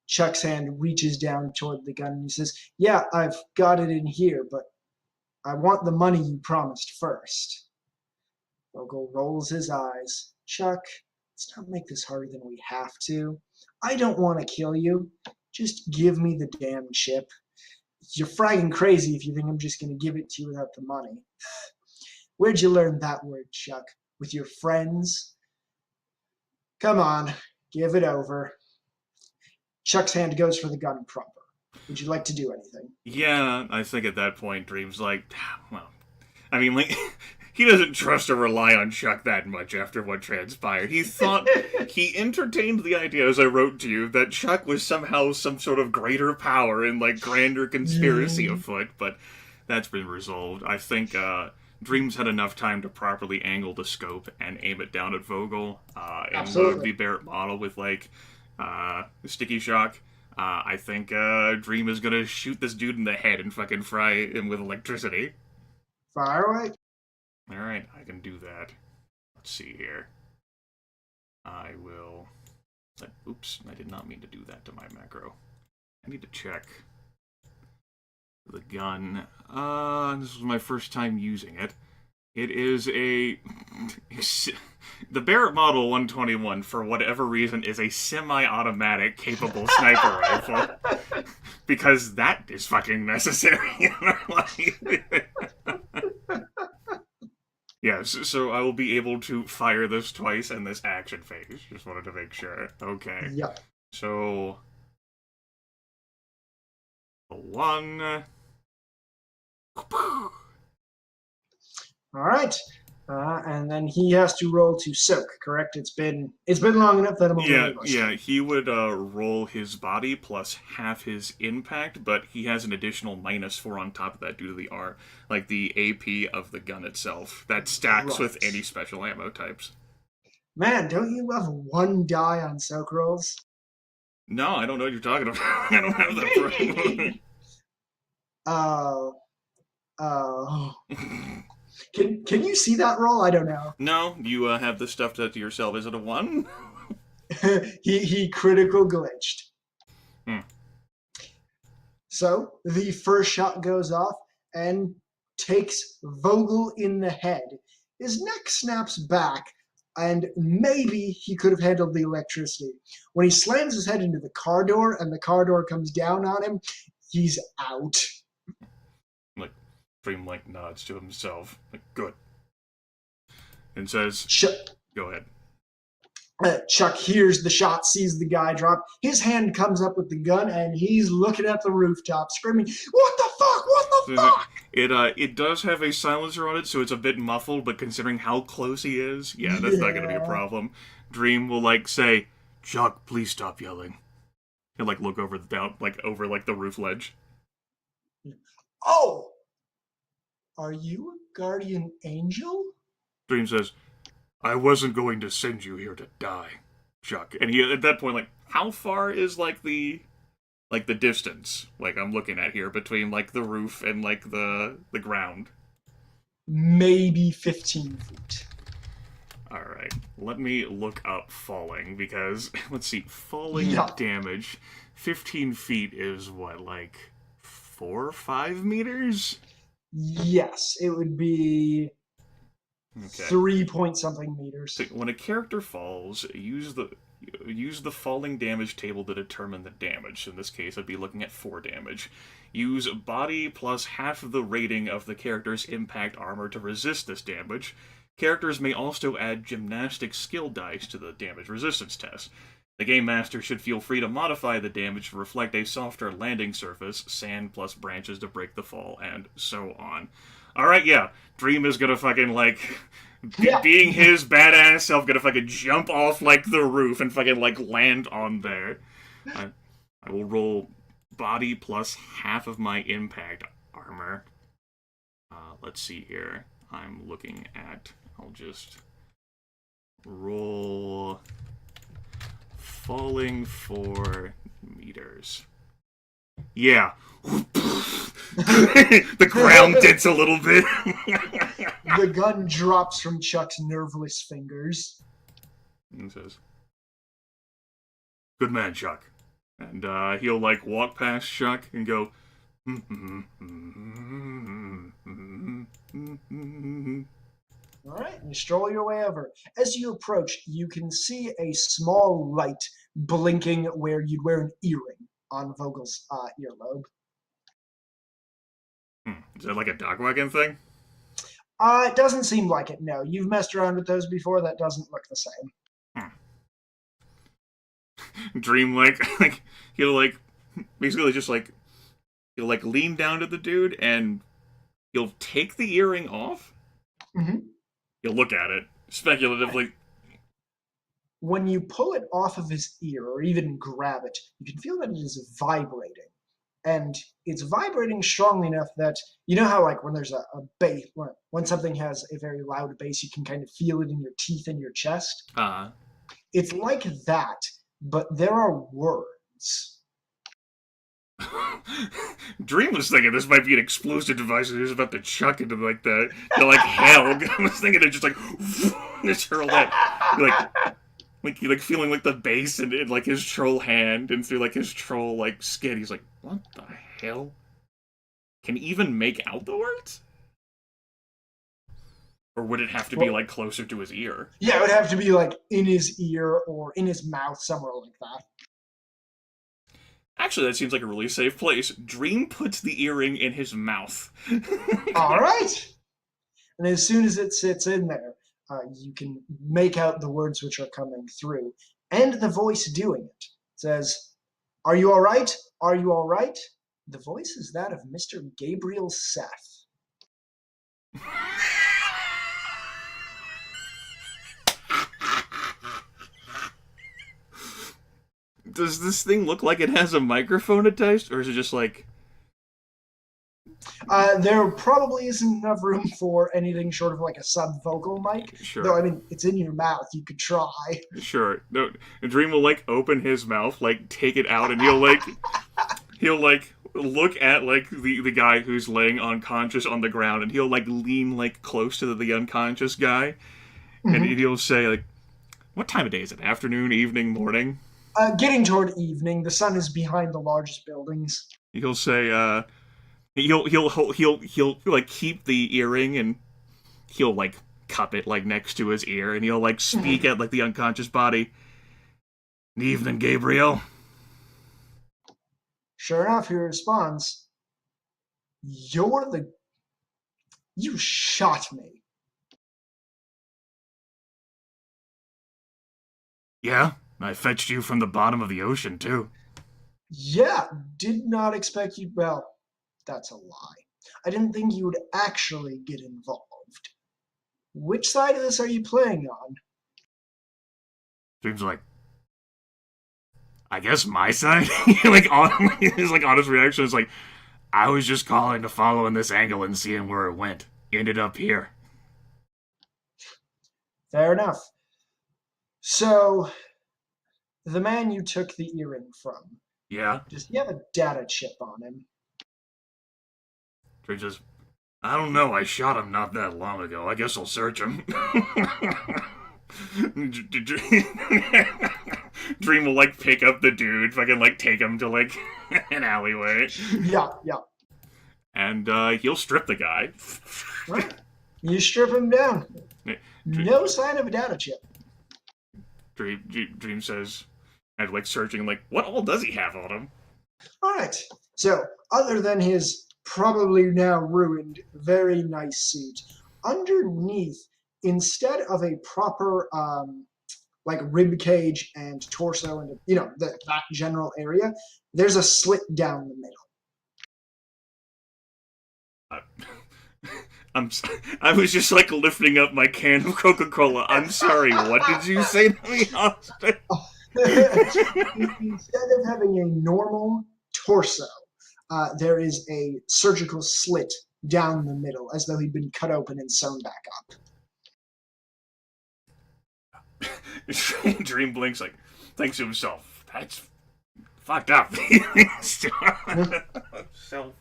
[SPEAKER 2] Chuck's hand reaches down toward the gun and he says, "Yeah, I've got it in here, but I want the money you promised first." Vogel rolls his eyes. "Chuck, let's not make this harder than we have to. I don't want to kill you. Just give me the damn chip. You're fragging crazy if you think I'm just going to give it to you without the money. Where'd you learn that word, Chuck? With your friends? Come on, give it over." Chuck's hand goes for the gun proper. Would you like to do anything?
[SPEAKER 1] Yeah, I think at that point, Dream's like, well, I mean, like, he doesn't trust or rely on Chuck that much after what transpired. He thought, he entertained the idea, as I wrote to you, that Chuck was somehow some sort of greater power and, like, grander conspiracy afoot, but that's been resolved. I think, Dream's had enough time to properly angle the scope and aim it down at Vogel, and load the Barrett model with, like, sticky shock. I think, Dream is gonna shoot this dude in the head and fucking fry him with electricity.
[SPEAKER 2] Fire away.
[SPEAKER 1] Alright, I can do that. Let's see here. I will... Oops, I did not mean to do that to my macro. I need to check the gun. This was my first time using it. It is a... The Barrett Model 121, for whatever reason, is a semi-automatic capable sniper rifle. Because that is fucking necessary in our life. Yes, so I will be able to fire this twice in this action phase. Just wanted to make sure. Okay.
[SPEAKER 2] Yeah.
[SPEAKER 1] So... 1...
[SPEAKER 2] All right. And then he has to roll to soak, correct? It's been long enough that I'm
[SPEAKER 1] Yeah, he would roll his body plus half his impact, but he has an additional -4 on top of that due to the like the AP of the gun itself. That stacks with any special ammo types.
[SPEAKER 2] Man, don't you have 1 die on soak rolls?
[SPEAKER 1] No, I don't know what you're talking about. I don't have that problem.
[SPEAKER 2] Oh. Can you see that roll? I don't know.
[SPEAKER 1] No, you have the stuff to yourself. Is it a 1?
[SPEAKER 2] he critical glitched. So the first shot goes off and takes Vogel in the head. His neck snaps back, and maybe he could have handled the electricity. When he slams his head into the car door and the car door comes down on him, he's out.
[SPEAKER 1] Dream, like, nods to himself. Like, good. And says, go ahead.
[SPEAKER 2] Chuck hears the shot, sees the guy drop. His hand comes up with the gun, and he's looking at the rooftop, screaming, "What the fuck? What the fuck?"
[SPEAKER 1] It does have a silencer on it, so it's a bit muffled, but considering how close he is, yeah, that's not gonna be a problem. Dream will, like, say, "Chuck, please stop yelling." He'll, like, look over the roof ledge.
[SPEAKER 2] "Oh! Are you a guardian angel?"
[SPEAKER 1] Dream says, "I wasn't going to send you here to die, Chuck." And he, at that point, like, how far is, like, the distance, like, I'm looking at here, between, like, the roof and, like, the ground?
[SPEAKER 2] Maybe 15 feet.
[SPEAKER 1] Alright, let me look up falling, because, let's see, falling damage, 15 feet is, what, like, 4 or 5 meters?
[SPEAKER 2] Yes, it would be 3-point-something meters.
[SPEAKER 1] So when a character falls, use the falling damage table to determine the damage. In this case, I'd be looking at 4 damage. Use body plus half of the rating of the character's impact armor to resist this damage. Characters may also add gymnastic skill dice to the damage resistance test. The Game Master should feel free to modify the damage to reflect a softer landing surface, sand plus branches to break the fall, and so on. Alright, yeah, Dream is gonna fucking, like, being his badass self, gonna fucking jump off, like, the roof and fucking, like, land on there. I will roll body plus half of my impact armor. Let's see here. I'm looking at... I'll just roll falling 4 meters. Yeah. The ground dents a little bit.
[SPEAKER 2] The gun drops from Chuck's nerveless fingers.
[SPEAKER 1] And says, "Good man, Chuck." And he'll, like, walk past Chuck and go,
[SPEAKER 2] Alright, you stroll your way over. As you approach, you can see a small light blinking where you'd wear an earring on Vogel's earlobe.
[SPEAKER 1] Is that like a dog wagon thing?
[SPEAKER 2] It doesn't seem like it, no. You've messed around with those before, that doesn't look the same.
[SPEAKER 1] Dream, like, he'll, like, basically just, like, he'll, like, lean down to the dude, and he'll take the earring off.
[SPEAKER 2] Mm-hmm.
[SPEAKER 1] He'll look at it, speculatively.
[SPEAKER 2] When you pull it off of his ear, or even grab it, you can feel that it is vibrating. And it's vibrating strongly enough that, you know how, like, when there's a bass, when something has a very loud bass, you can kind of feel it in your teeth and your chest? It's like that, but there are words.
[SPEAKER 1] Dream was thinking this might be an explosive device and he was about to chuck into, like, hell. I was thinking it just, like, just hurl that. Like feeling, like, the bass in like, his troll hand and through, like, his troll, like, skin. He's like, what the hell? Can he even make out the words? Or would it have to be, like, closer to his ear?
[SPEAKER 2] Yeah, it would have to be, like, in his ear or in his mouth, somewhere like that.
[SPEAKER 1] Actually, that seems like a really safe place. Dream puts the earring in his mouth.
[SPEAKER 2] Alright! And as soon as it sits in there, you can make out the words which are coming through. And the voice doing it says, "Are you alright? Are you alright?" The voice is that of Mr. Gabriel Seth.
[SPEAKER 1] Does this thing look like it has a microphone attached, or is it just like...
[SPEAKER 2] There probably isn't enough room for anything short of, like, a sub-vocal mic.
[SPEAKER 1] Sure.
[SPEAKER 2] Though, I mean, it's in your mouth. You could try.
[SPEAKER 1] Sure. No, Dream will, like, open his mouth, like, take it out, and he'll look at, like, the guy who's laying unconscious on the ground, and he'll, like, lean, like, close to the unconscious guy, and he'll say, like, what time of day is it? Afternoon, evening, morning?
[SPEAKER 2] Getting toward evening. The sun is behind the largest buildings.
[SPEAKER 1] He'll say, he'll like keep the earring and he'll like cup it like next to his ear and he'll like speak at like the unconscious body. "Evening, Gabriel."
[SPEAKER 2] Sure enough, he responds, "You're the You shot me.
[SPEAKER 1] Yeah, I fetched you from the bottom of the ocean, too.
[SPEAKER 2] Yeah, did not expect you. Well, that's a lie. I didn't think you would actually get involved. Which side of this are you playing on?
[SPEAKER 1] Dream's like, I guess my side? His honest reaction is like, I was just calling to follow in this angle and seeing where it went. Ended up here.
[SPEAKER 2] Fair enough. So, the man you took the earring from,
[SPEAKER 1] Yeah?
[SPEAKER 2] does he have a data chip on him?
[SPEAKER 1] Dream says, I don't know, I shot him not that long ago. I guess I'll search him. Dream will, like, pick up the dude, fucking, like, take him to, like, an alleyway.
[SPEAKER 2] Yeah.
[SPEAKER 1] And, he'll strip the guy.
[SPEAKER 2] Right. You strip him down. No sign of a data chip.
[SPEAKER 1] Dream says, and, like, searching, like, what all does he have on him?
[SPEAKER 2] Alright. So, other than his probably now ruined, very nice suit, underneath, instead of a proper, like rib cage and torso and that general area, there's a slit down the middle.
[SPEAKER 1] I was just like lifting up my can of Coca-Cola. I'm sorry, what did you say to me, Austin?
[SPEAKER 2] Instead of having a normal torso, there is a surgical slit down the middle, as though he'd been cut open and sewn back up.
[SPEAKER 1] Dream blinks, like, thinks to himself, that's fucked up. So,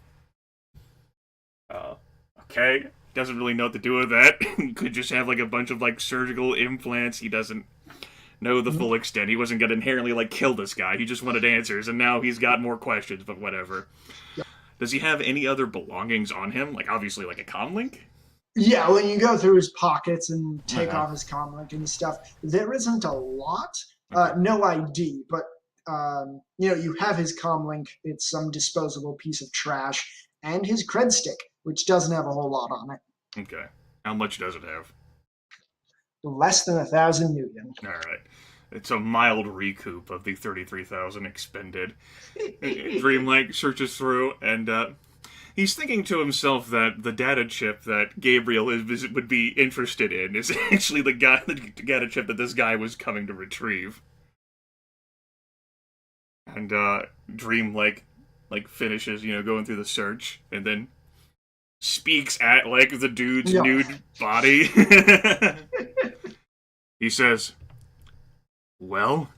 [SPEAKER 1] okay, doesn't really know what to do with that. Could just have, like, a bunch of, like, surgical implants. He doesn't know the full extent. He wasn't going to inherently, like, kill this guy. He just wanted answers, and now he's got more questions, but whatever.
[SPEAKER 2] Yeah.
[SPEAKER 1] Does he have any other belongings on him? Like, obviously, like a comlink?
[SPEAKER 2] Yeah, when you go through his pockets and take off his comlink and stuff, there isn't a lot. No ID, but you have his comlink. It's some disposable piece of trash, and his cred stick, which doesn't have a whole lot on it.
[SPEAKER 1] Okay. How much does it have?
[SPEAKER 2] Less than 1,000 million.
[SPEAKER 1] All right. It's a mild recoup of the 33,000 expended. Dream, like, searches through, and he's thinking to himself that the data chip that Gabriel would be interested in is actually the data chip that this guy was coming to retrieve. And Dream, like finishes, going through the search, and then speaks at, like, the dude's nude body. He says, well,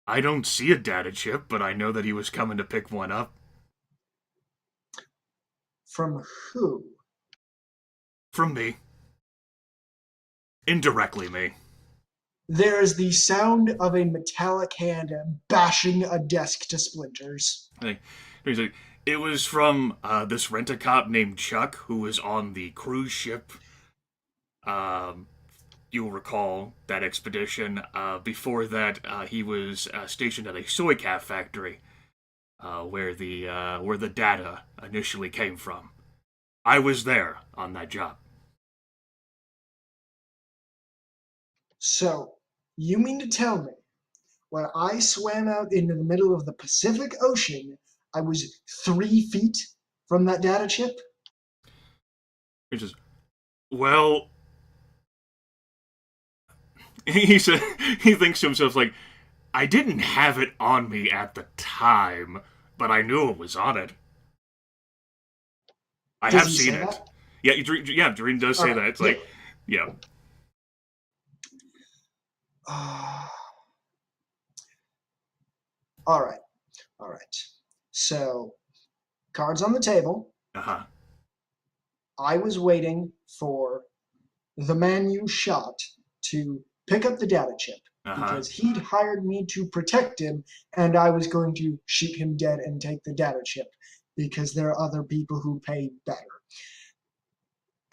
[SPEAKER 1] I don't see a data chip, but I know that he was coming to pick one up.
[SPEAKER 2] From who?
[SPEAKER 1] From me. Indirectly me.
[SPEAKER 2] There is the sound of a metallic hand bashing a desk to splinters.
[SPEAKER 1] He's like, it was from this rent-a-cop named Chuck, who was on the cruise ship. You'll recall that expedition. Before that, he was stationed at a soy calf factory, where the data initially came from. I was there on that job.
[SPEAKER 2] So, you mean to tell me, when I swam out into the middle of the Pacific Ocean, I was 3 feet from that data chip?
[SPEAKER 1] He says, well, he thinks to himself, like, I didn't have it on me at the time, but I knew it was on it. I have seen it.
[SPEAKER 2] That?
[SPEAKER 1] Yeah, Dream does say that. It's like, yeah.
[SPEAKER 2] All right. So, cards on the table.
[SPEAKER 1] Uh-huh.
[SPEAKER 2] I was waiting for the man you shot to pick up the data chip, because he'd hired me to protect him, and I was going to shoot him dead and take the data chip, because there are other people who pay better.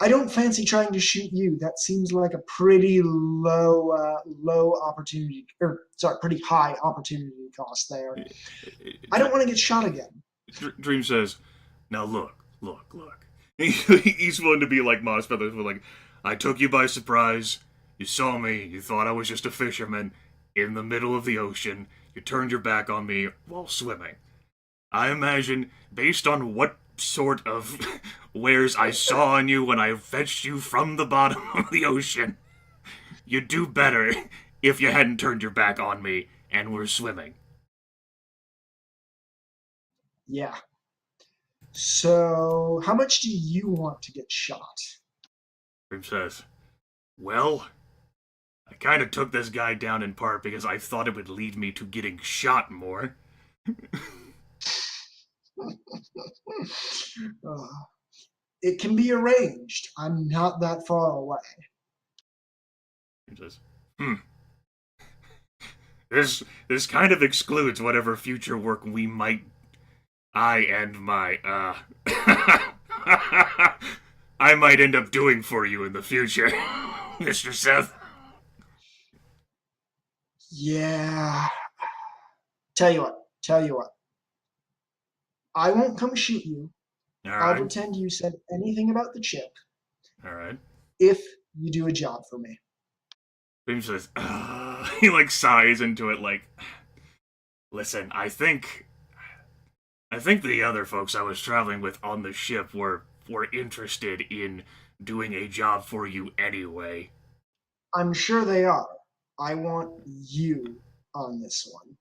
[SPEAKER 2] I don't fancy trying to shoot you. That seems like a pretty pretty high opportunity cost there. I don't want to get shot again.
[SPEAKER 1] Dream says, now look. He's willing to be like Moss Feathers, but like, I took you by surprise. You saw me. You thought I was just a fisherman in the middle of the ocean. You turned your back on me while swimming. I imagine, based on what sort of wares I saw on you when I fetched you from the bottom of the ocean, you'd do better if you hadn't turned your back on me and were swimming.
[SPEAKER 2] Yeah. So, how much do you want to get shot?
[SPEAKER 1] Grim says, well, I kind of took this guy down in part because I thought it would lead me to getting shot more.
[SPEAKER 2] uh, it can be arranged. I'm not that far away.
[SPEAKER 1] He says, This kind of excludes whatever future work we might... I might end up doing for you in the future, Mr. Seth.
[SPEAKER 2] Yeah. Tell you what. I won't come shoot you. I'll pretend you said anything about the chip.
[SPEAKER 1] Alright.
[SPEAKER 2] If you do a job for me.
[SPEAKER 1] Beam says, he like sighs into it like, listen, I think the other folks I was traveling with on the ship were interested in doing a job for you anyway.
[SPEAKER 2] I'm sure they are. I want you on this one.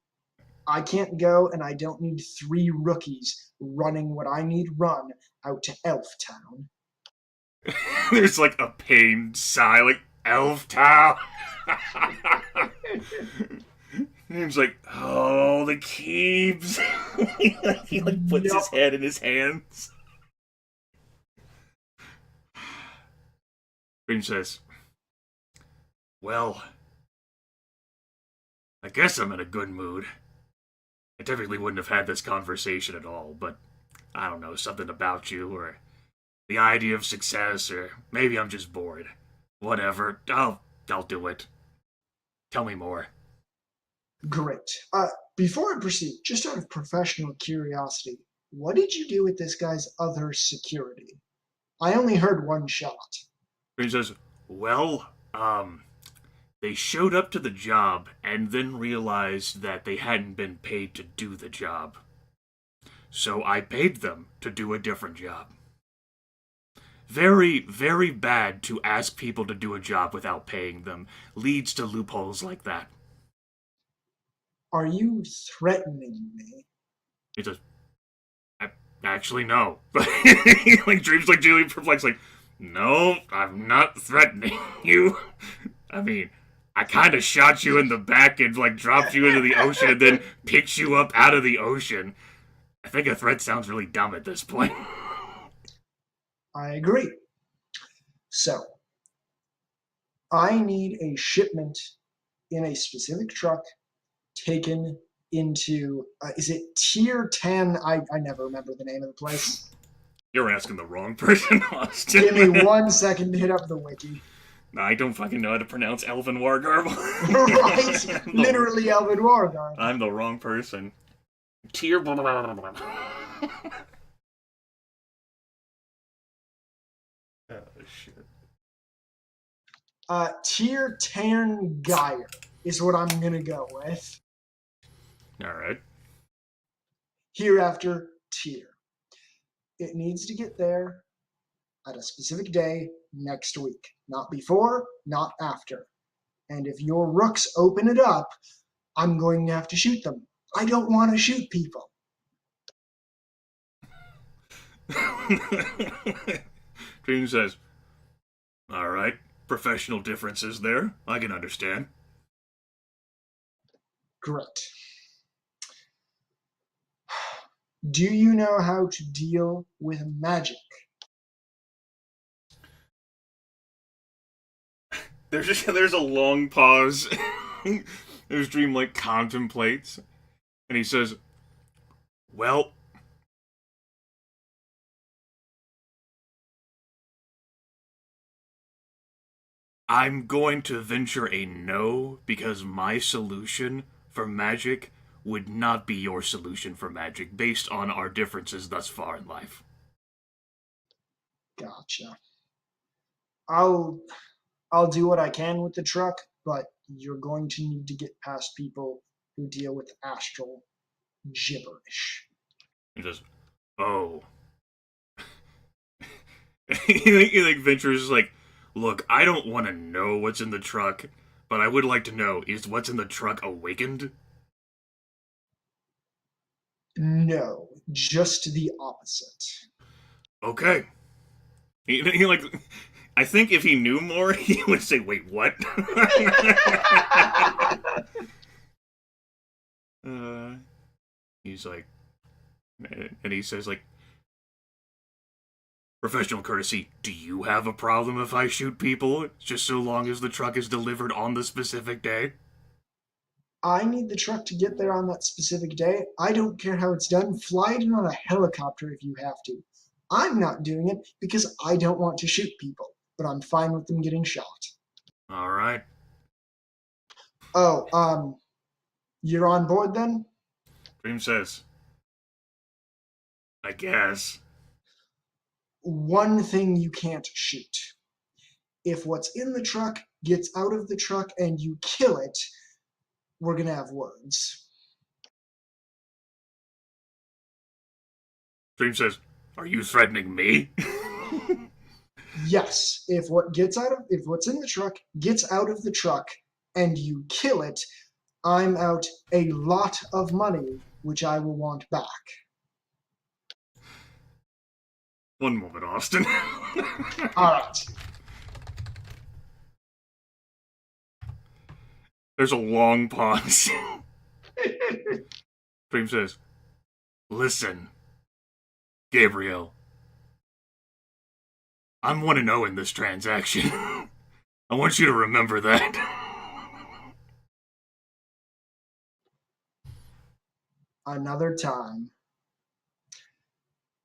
[SPEAKER 2] I can't go, and I don't need 3 rookies running what I need run out to Elf Town.
[SPEAKER 1] There's like a pained sigh, like, Elf Town. He's like, oh, the keeps. He like puts his head in his hands. Green says, well, I guess I'm in a good mood. I typically wouldn't have had this conversation at all, but I don't know, something about you, or the idea of success, or maybe I'm just bored. Whatever, I'll do it. Tell me more.
[SPEAKER 2] Great. Before I proceed, just out of professional curiosity, what did you do with this guy's other security? I only heard one shot.
[SPEAKER 1] He says, well, they showed up to the job and then realized that they hadn't been paid to do the job. So I paid them to do a different job. Very, very bad to ask people to do a job without paying them. Leads to loopholes like that.
[SPEAKER 2] Are you threatening me?
[SPEAKER 1] He says, actually, no. Like, dreams like Julie perplexed, like, no, I'm not threatening you. I mean, I kind of shot you in the back and, like, dropped you into the ocean and then picked you up out of the ocean. I think a threat sounds really dumb at this point.
[SPEAKER 2] I agree. So, I need a shipment in a specific truck taken into, is it Tier 10? I never remember the name of the place.
[SPEAKER 1] You're asking the wrong person, Austin.
[SPEAKER 2] Give me 1 second to hit up the wiki.
[SPEAKER 1] I don't fucking know how to pronounce Elven Wargarble.
[SPEAKER 2] Right? Literally Elven Wargarble.
[SPEAKER 1] I'm the wrong person. Tier... Oh, shit.
[SPEAKER 2] Tier 10 Geyer is what I'm gonna go with.
[SPEAKER 1] Alright.
[SPEAKER 2] Hereafter, tier. It needs to get there at a specific day next week. Not before, not after. And if your rooks open it up, I'm going to have to shoot them. I don't want to shoot people.
[SPEAKER 1] Dream says, alright, professional differences there. I can understand.
[SPEAKER 2] Great. Do you know how to deal with magic?
[SPEAKER 1] There's a long pause. There's Dream like contemplates, and he says, well, I'm going to venture a no because my solution for magic would not be your solution for magic based on our differences thus far in life.
[SPEAKER 2] Gotcha. I'll do what I can with the truck, but you're going to need to get past people who deal with astral gibberish.
[SPEAKER 1] He says, "Oh." he like ventures like, "Look, I don't want to know what's in the truck, but I would like to know, is what's in the truck awakened?"
[SPEAKER 2] No, just the opposite.
[SPEAKER 1] Okay. He like, I think if he knew more, he would say, "Wait, what?" He's like, and he says like, "Professional courtesy, do you have a problem if I shoot people, just so long as the truck is delivered on the specific day?"
[SPEAKER 2] I need the truck to get there on that specific day. I don't care how it's done. Fly it in on a helicopter if you have to. I'm not doing it because I don't want to shoot people, but I'm fine with them getting shot.
[SPEAKER 1] All right.
[SPEAKER 2] Oh, you're on board then?
[SPEAKER 1] Dream says, "I guess."
[SPEAKER 2] One thing you can't shoot. If what's in the truck gets out of the truck and you kill it, we're gonna have words.
[SPEAKER 1] Dream says, "Are you threatening me?"
[SPEAKER 2] Yes, if what's in the truck gets out of the truck and you kill it, I'm out a lot of money, which I will want back.
[SPEAKER 1] One moment, Austin.
[SPEAKER 2] All right.
[SPEAKER 1] There's a long pause. Dream says, "Listen, Gabriel, I'm 1-0 in this transaction. I want you to remember that."
[SPEAKER 2] Another time.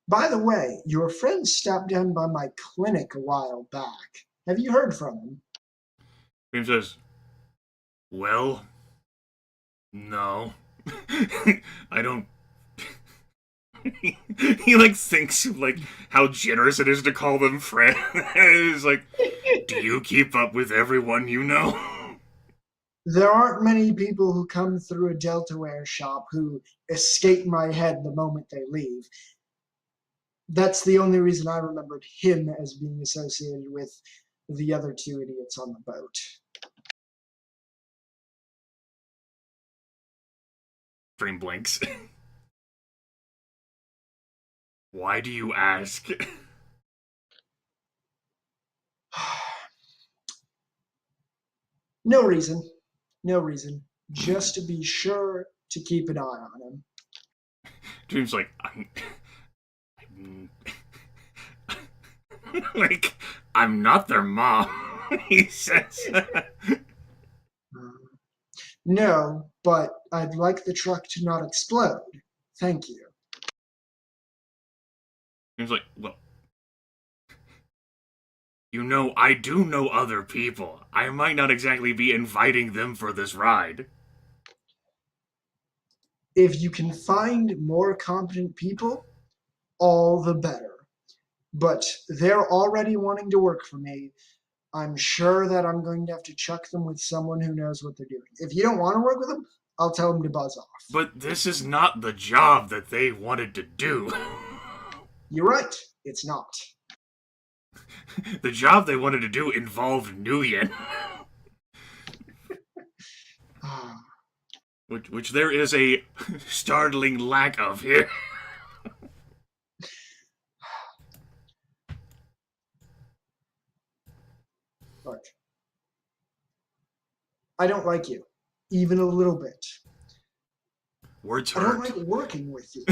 [SPEAKER 2] By the way, your friend stopped down by my clinic a while back. Have you heard from him?
[SPEAKER 1] Dream says, "Well, no." I don't. He like thinks of like how generous it is to call them friends. He's like, "Do you keep up with everyone you know?"
[SPEAKER 2] There aren't many people who come through a Deltaware shop who escape my head the moment they leave. That's the only reason I remembered him as being associated with the other two idiots on the boat.
[SPEAKER 1] Dream blinks. Why do you ask?
[SPEAKER 2] No reason. No reason. Just to be sure to keep an eye on him.
[SPEAKER 1] Dream's like, like, "I'm not their mom," he says.
[SPEAKER 2] No, but I'd like the truck to not explode. Thank you.
[SPEAKER 1] Dream's like, "Well, you know, I do know other people. I might not exactly be inviting them for this ride."
[SPEAKER 2] If you can find more competent people, all the better. But they're already wanting to work for me. I'm sure that I'm going to have to chuck them with someone who knows what they're doing. If you don't want to work with them, I'll tell them to buzz off.
[SPEAKER 1] But this is not the job that they wanted to do.
[SPEAKER 2] You're right, it's not.
[SPEAKER 1] The job they wanted to do involved Nguyen. which there is a startling lack of here.
[SPEAKER 2] Look, I don't like you, even a little bit.
[SPEAKER 1] Words hurt.
[SPEAKER 2] I don't like working with you.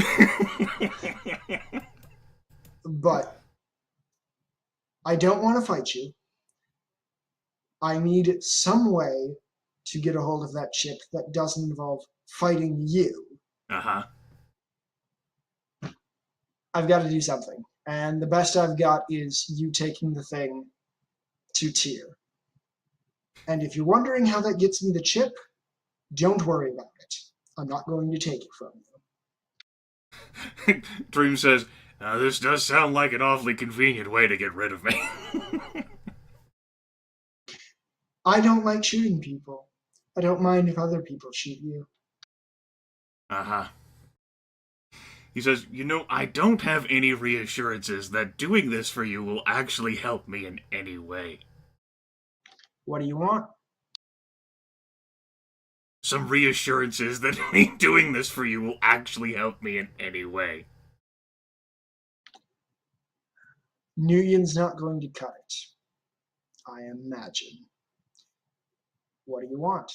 [SPEAKER 2] But I don't want to fight you. I need some way to get a hold of that chip that doesn't involve fighting you.
[SPEAKER 1] Uh-huh.
[SPEAKER 2] I've got to do something. And the best I've got is you taking the thing to tier. And if you're wondering how that gets me the chip, don't worry about it. I'm not going to take it from you.
[SPEAKER 1] Dream says, Now, this does sound like an awfully convenient way to get rid of me.
[SPEAKER 2] I don't like shooting people. I don't mind if other people shoot you.
[SPEAKER 1] Uh-huh. He says, you know, I don't have any reassurances that doing this for you will actually help me in any way.
[SPEAKER 2] What do you want?
[SPEAKER 1] Some reassurances that me doing this for you will actually help me in any way.
[SPEAKER 2] Nuyin's not going to cut it, I imagine. What do you want?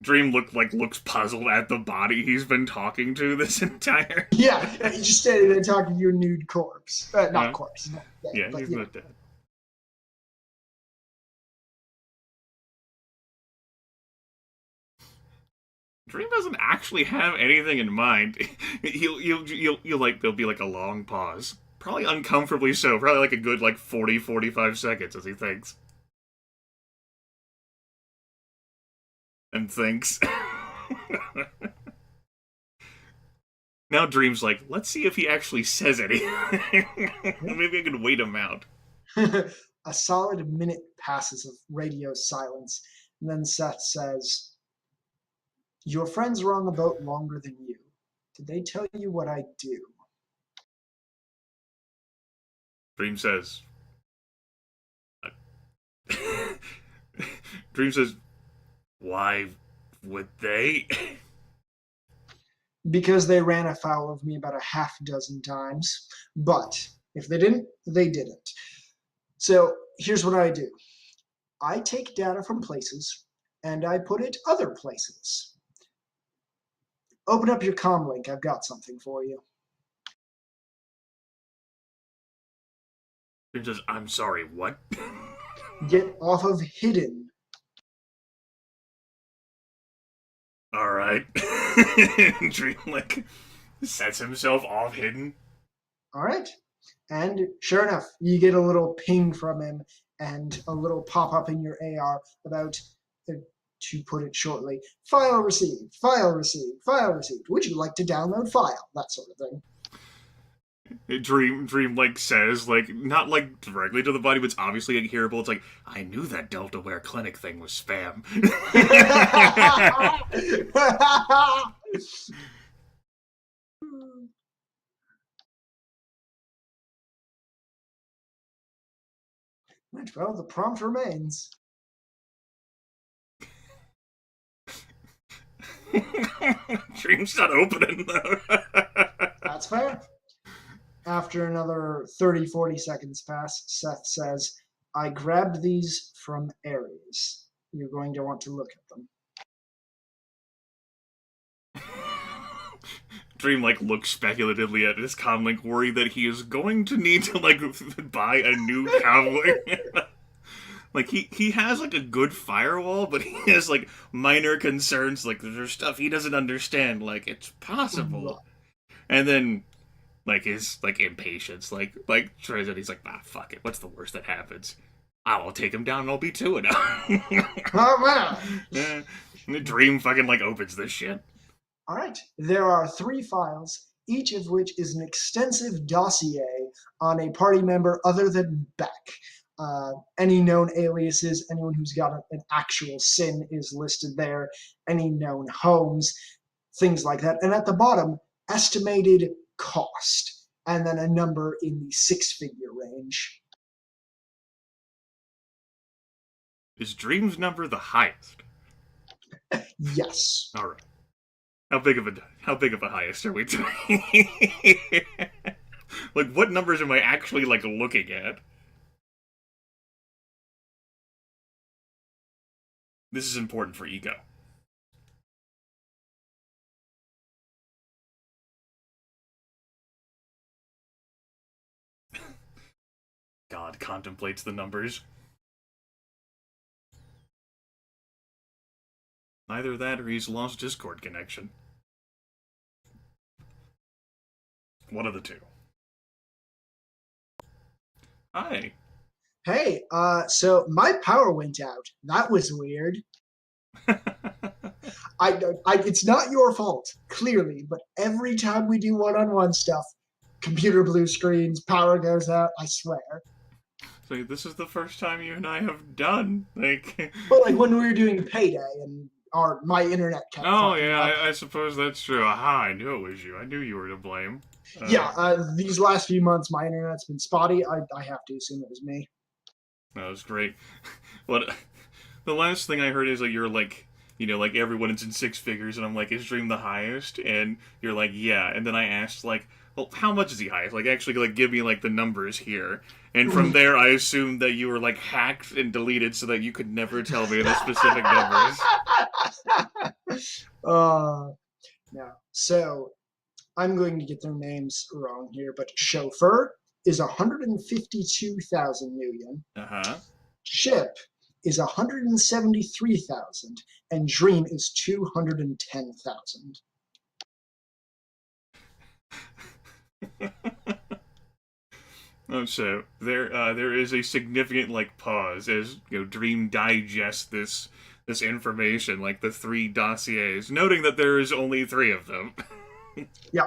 [SPEAKER 1] Dream looks puzzled at the body he's been talking to this entire.
[SPEAKER 2] Yeah, he's just standing there talking to your nude corpse. Not corpse. He's not dead,
[SPEAKER 1] Yeah,
[SPEAKER 2] but
[SPEAKER 1] he's not dead. Dream doesn't actually have anything in mind. You'll like there'll be like a long pause, probably uncomfortably so, probably like a good 40-45 seconds as he thinks and thinks. Now Dream's like, let's see if he actually says anything. Maybe I can wait him out.
[SPEAKER 2] A solid minute passes of radio silence, and then Seth says, your friends were on the boat longer than you. Did they tell you what I do?
[SPEAKER 1] Dream says, Dream says, why would they?
[SPEAKER 2] Because they ran afoul of me about a half dozen times. But if they didn't, they didn't. So here's what I do. I take data from places, and I put it other places. Open up your comm link. I've got something for you.
[SPEAKER 1] Dream says, I'm sorry, what?
[SPEAKER 2] Get off of hidden.
[SPEAKER 1] Alright. Dream sets himself off hidden.
[SPEAKER 2] Alright. And sure enough, you get a little ping from him and a little pop-up in your AR about, to put it shortly, file received, file received, file received. Would you like to download file? That sort of thing.
[SPEAKER 1] Dream says, not directly to the body, but it's obviously hearable. It's like, I knew that Deltaware Clinic thing was spam.
[SPEAKER 2] Well, the prompt remains.
[SPEAKER 1] Dream's not opening, though.
[SPEAKER 2] That's fair. After another 30-40 seconds pass, Seth says, I grabbed these from Ares. You're going to want to look at them.
[SPEAKER 1] Dream looks speculatively at his comlink, worried that he is going to need to buy a new comlink. He has a good firewall, but he has minor concerns. There's stuff he doesn't understand. It's possible, and then his impatience tries it. He's like, fuck it. What's the worst that happens? I'll take him down and I'll be 2-0.
[SPEAKER 2] Oh
[SPEAKER 1] man! The Dream opens this shit.
[SPEAKER 2] All right. There are 3 files, each of which is an extensive dossier on a party member other than Beck. Any known aliases, anyone who's got an actual sin is listed there, any known homes, things like that. And at the bottom, estimated cost, and then a number in the 6-figure range.
[SPEAKER 1] Is Dream's number the highest?
[SPEAKER 2] Yes.
[SPEAKER 1] All right. How big of a highest are we doing? What numbers am I actually looking at? This is important for ego. God contemplates the numbers. Either that or he's lost Discord connection. One of the two. Hi.
[SPEAKER 2] Hey, so my power went out. That was weird. It's not your fault, clearly, but every time we do one-on-one stuff, computer blue screens, power goes out, I swear.
[SPEAKER 1] So this is the first time you and I have done, like...
[SPEAKER 2] But like when we were doing Payday and my internet kept
[SPEAKER 1] Oh,
[SPEAKER 2] fucking
[SPEAKER 1] yeah,
[SPEAKER 2] up.
[SPEAKER 1] I suppose that's true. Aha, I knew it was you. I knew you were to blame.
[SPEAKER 2] These last few months, my internet's been spotty. I have to assume it was me.
[SPEAKER 1] That was great. What... The last thing I heard is, like, you're like... You know, like, everyone is in six figures, and I'm like, is Dream the highest? And you're like, yeah. And then I asked, like, well, how much is he highest? Like, actually, like, give me, like, the numbers here. And from there, I assumed that you were, like, hacked and deleted so that you could never tell me the specific numbers.
[SPEAKER 2] No. So, I'm going to get their names wrong here, but Chauffeur is 152,000 million.
[SPEAKER 1] Uh-huh.
[SPEAKER 2] Ship is 173,000, and Dream is 210,000.
[SPEAKER 1] Oh, so there is a significant like pause as Dream digests this information, like the 3 dossiers, noting that there is only 3 of them.
[SPEAKER 2] Yeah.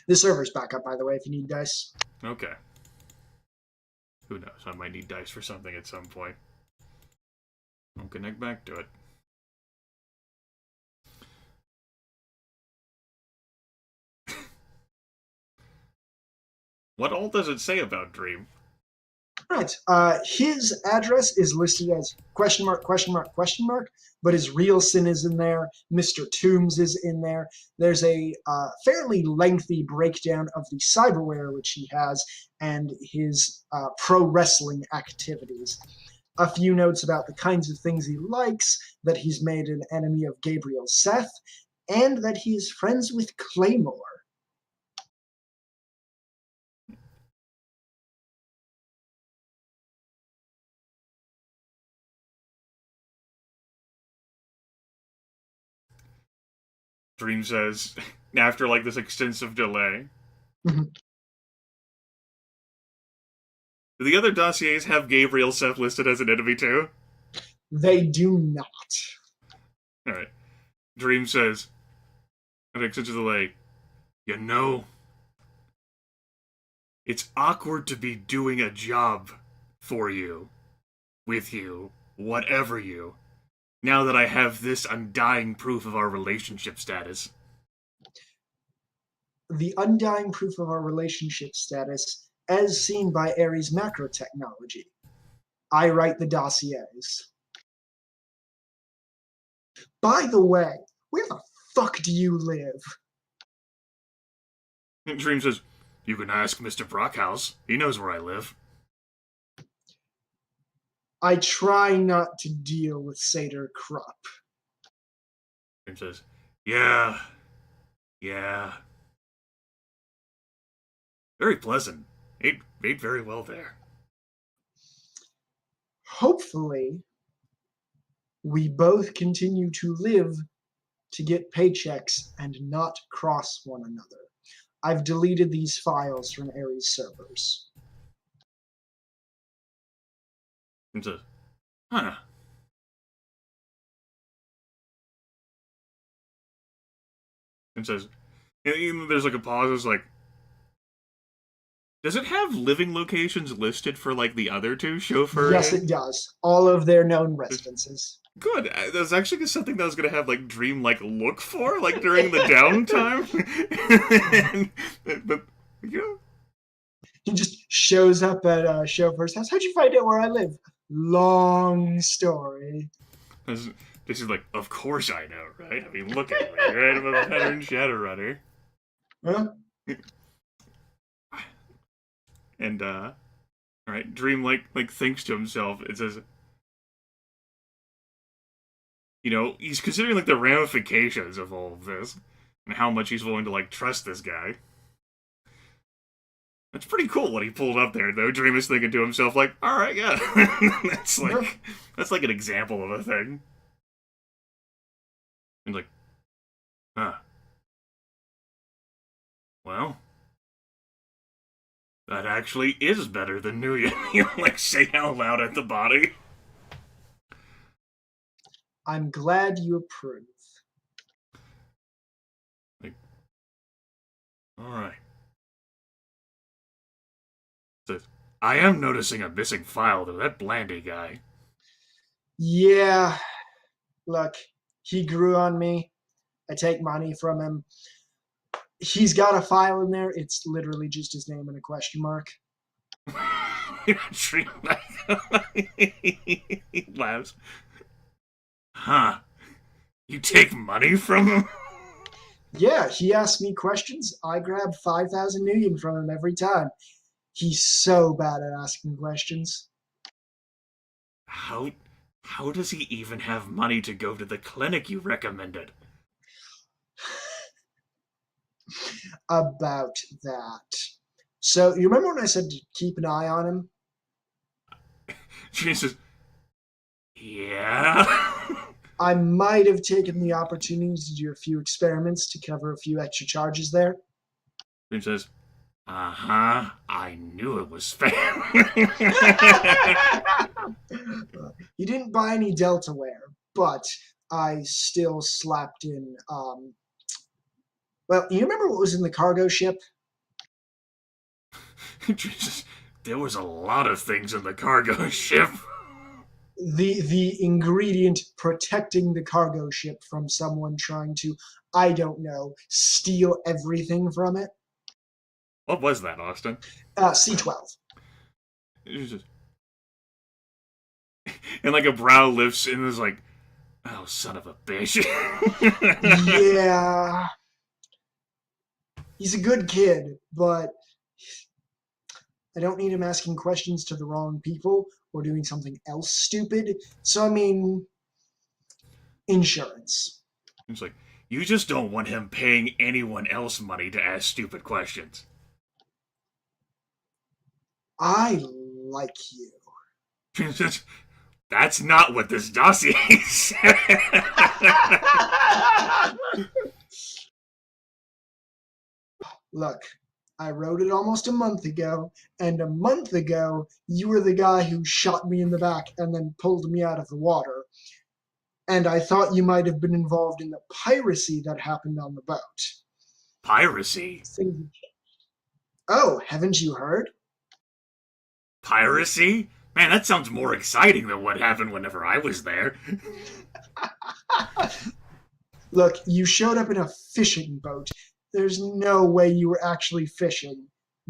[SPEAKER 2] The server's back up, by the way, if you need dice.
[SPEAKER 1] Okay. Who knows? I might need dice for something at some point. I'll connect back to it. What all does it say about Dream?
[SPEAKER 2] Right. His address is listed as question mark, but his real sin is in there. Mr. Toombs is in there. There's a fairly lengthy breakdown of the cyberware which he has and his pro wrestling activities. A few notes about the kinds of things he likes, that he's made an enemy of Gabriel Seth, and that he is friends with Claymore.
[SPEAKER 1] Dream says, after like this extensive delay.
[SPEAKER 2] Mm-hmm.
[SPEAKER 1] Do the other dossiers have Gabriel Seth listed as an enemy too?
[SPEAKER 2] They do not.
[SPEAKER 1] Alright. Dream says, after extensive delay, you know, it's awkward to be doing a job for you, with you, whatever you, now that I have this undying proof of our relationship status.
[SPEAKER 2] The undying proof of our relationship status, as seen by Ares macro technology. I write the dossiers. By the way, where the fuck do you live?
[SPEAKER 1] Dream says, you can ask Mr. Brockhouse. He knows where I live.
[SPEAKER 2] I try not to deal with Seder Krupp.
[SPEAKER 1] Dream says, yeah. Very pleasant. Ate very well there.
[SPEAKER 2] Hopefully, we both continue to live to get paychecks and not cross one another. I've deleted these files from Ares servers.
[SPEAKER 1] And says, huh. And says, and there's like a pause, it's like, does it have living locations listed for like the other 2 Chauffeur?
[SPEAKER 2] Yes, it does. All of their known residences.
[SPEAKER 1] Good. That's actually something that I was gonna have like Dream like look for like during the downtime. But you know,
[SPEAKER 2] he just shows up at Chauffeur's house. How'd you find out where I live? Long story.
[SPEAKER 1] This is like, of course I know, right? I mean, look at me, right? I'm a veteran Shadowrunner.
[SPEAKER 2] Huh?
[SPEAKER 1] And all right, Dream like thinks to himself. It says, he's considering like the ramifications of all of this and how much he's willing to like trust this guy. That's pretty cool what he pulled up there, though. Dream is thinking to himself, like, all right, yeah, that's like an example of a thing. And like, huh. Well, that actually is better than New Year. You like say out loud at the body.
[SPEAKER 2] I'm glad you approve.
[SPEAKER 1] Alright. I am noticing a missing file, though. That Blandy guy.
[SPEAKER 2] Yeah, look, he grew on me. I take money from him. He's got a file in there. It's literally just his name and a question mark.
[SPEAKER 1] He laughs. Huh. You take money from him?
[SPEAKER 2] Yeah, he asks me questions. I grab 5,000 million from him every time. He's so bad at asking questions.
[SPEAKER 1] How does he even have money to go to the clinic you recommended?
[SPEAKER 2] About that. So, you remember when I said to keep an eye on him?
[SPEAKER 1] Jesus. Yeah.
[SPEAKER 2] I might have taken the opportunity to do a few experiments to cover a few extra charges there.
[SPEAKER 1] He says, uh-huh, I knew it was fake.
[SPEAKER 2] He didn't buy any Deltaware, but I still slapped in, well, you remember what was in the cargo ship?
[SPEAKER 1] Jesus, there was a lot of things in the cargo ship.
[SPEAKER 2] The ingredient protecting the cargo ship from someone trying to, I don't know, steal everything from it.
[SPEAKER 1] What was that, Austin?
[SPEAKER 2] C12.
[SPEAKER 1] Jesus. And like a brow lifts and is like, oh, son of a bitch.
[SPEAKER 2] Yeah. He's a good kid, but I don't need him asking questions to the wrong people or doing something else stupid. So, I mean, insurance.
[SPEAKER 1] It's like, you just don't want him paying anyone else money to ask stupid questions.
[SPEAKER 2] I like you.
[SPEAKER 1] That's not what this dossier said.
[SPEAKER 2] Look, I wrote it almost a month ago, and a month ago, you were the guy who shot me in the back and then pulled me out of the water. And I thought you might have been involved in the piracy that happened on the boat.
[SPEAKER 1] Piracy?
[SPEAKER 2] Oh, haven't you heard?
[SPEAKER 1] Piracy? Man, that sounds more exciting than what happened whenever I was there.
[SPEAKER 2] Look, you showed up in a fishing boat. There's no way you were actually fishing,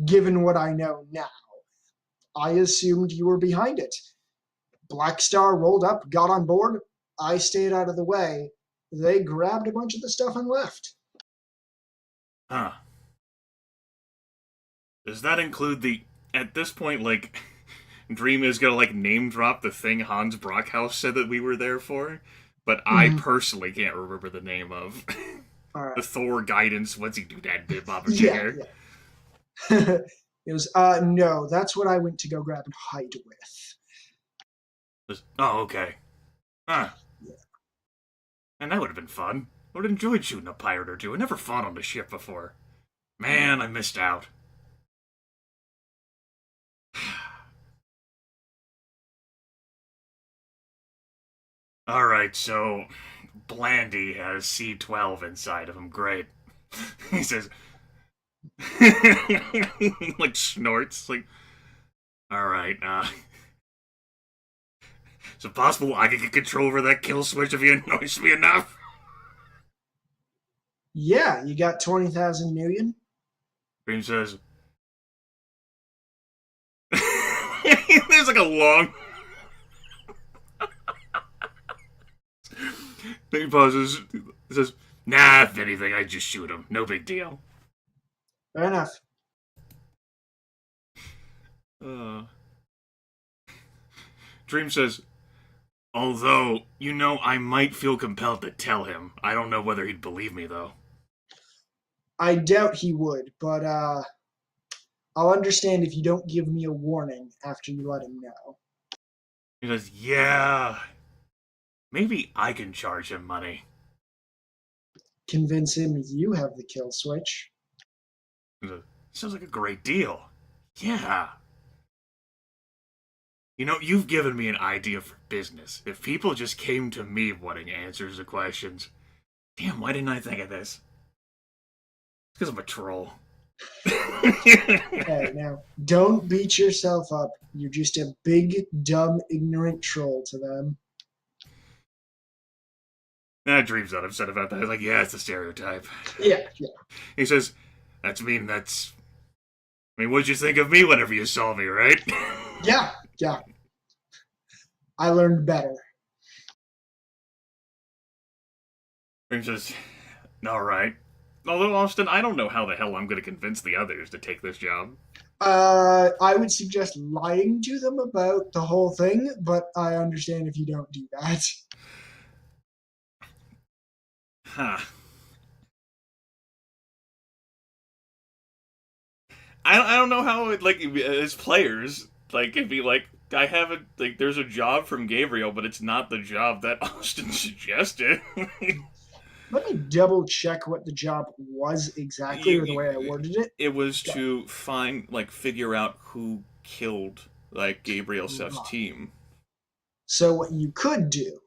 [SPEAKER 2] given what I know now. I assumed you were behind it. Black Star rolled up, got on board. I stayed out of the way. They grabbed a bunch of the stuff and left.
[SPEAKER 1] Huh. Does that include the... At this point, like, Dream is gonna, like, name drop the thing Hans Brockhaus said that we were there for, but I personally can't remember the name of.
[SPEAKER 2] All right.
[SPEAKER 1] The Thor guidance, what's he do that bit, Bobber
[SPEAKER 2] Yeah. It was, no, that's what I went to go grab and hide with.
[SPEAKER 1] Oh, okay. Huh.
[SPEAKER 2] Yeah.
[SPEAKER 1] And that would have been fun. I would have enjoyed shooting a pirate or two. I never fought on the ship before. Man, I missed out. Alright, so Blandy has C12 inside of him. Great. He says, like snorts, like, alright, is it possible I can get control over that kill switch if you annoys me enough?
[SPEAKER 2] Yeah, you got 20,000 million?
[SPEAKER 1] Dream says, there's like a long... Then he pauses, says, nah, if anything, I just shoot him. No big deal.
[SPEAKER 2] Fair enough.
[SPEAKER 1] Dream says, although, you know, I might feel compelled to tell him. I don't know whether he'd believe me, though.
[SPEAKER 2] I doubt he would, but, I'll understand if you don't give me a warning after you let him know.
[SPEAKER 1] He says, yeah, maybe I can charge him money.
[SPEAKER 2] Convince him you have the kill switch.
[SPEAKER 1] He says, sounds like a great deal. Yeah. You know, you've given me an idea for business. If people just came to me wanting answers to questions. Damn, why didn't I think of this? It's because I'm a troll.
[SPEAKER 2] Hey, now, don't beat yourself up. You're just a big, dumb, ignorant troll to them.
[SPEAKER 1] Dream's not upset about that. He's like, yeah, it's a stereotype.
[SPEAKER 2] Yeah.
[SPEAKER 1] He says, I mean, what'd you think of me whenever you saw me, right?
[SPEAKER 2] Yeah. I learned better.
[SPEAKER 1] Dream says, all right. Although, Austin, I don't know how the hell I'm going to convince the others to take this job.
[SPEAKER 2] I would suggest lying to them about the whole thing, but I understand if you don't do that.
[SPEAKER 1] Huh. I don't know how it, like, as players, like, it'd be like, I haven't, like, there's a job from Gabriel, but it's not the job that Austin suggested.
[SPEAKER 2] Let me double check what the job was exactly, or the way I worded it.
[SPEAKER 1] It was to figure out who killed, like, Gabriel Seth's team.
[SPEAKER 2] So what you could do,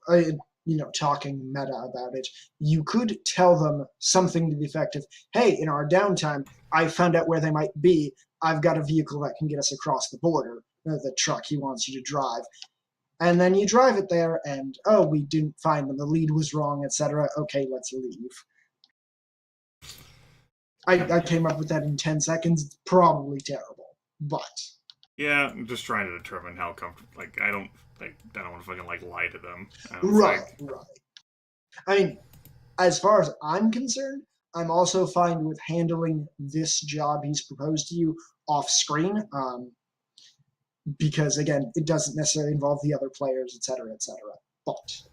[SPEAKER 2] talking meta about it, you could tell them something to the effect of, hey, in our downtime, I found out where they might be. I've got a vehicle that can get us across the border, the truck he wants you to drive. And then you drive it there, and, oh, we didn't find them, the lead was wrong, etc. Okay, let's leave. I came up with that in 10 seconds. It's probably terrible, but...
[SPEAKER 1] Yeah, I'm just trying to determine how comfortable, like, I don't want to fucking, like, lie to them.
[SPEAKER 2] Right. I mean, as far as I'm concerned, I'm also fine with handling this job he's proposed to you off screen, because, again, it doesn't necessarily involve the other players, etc., etc. But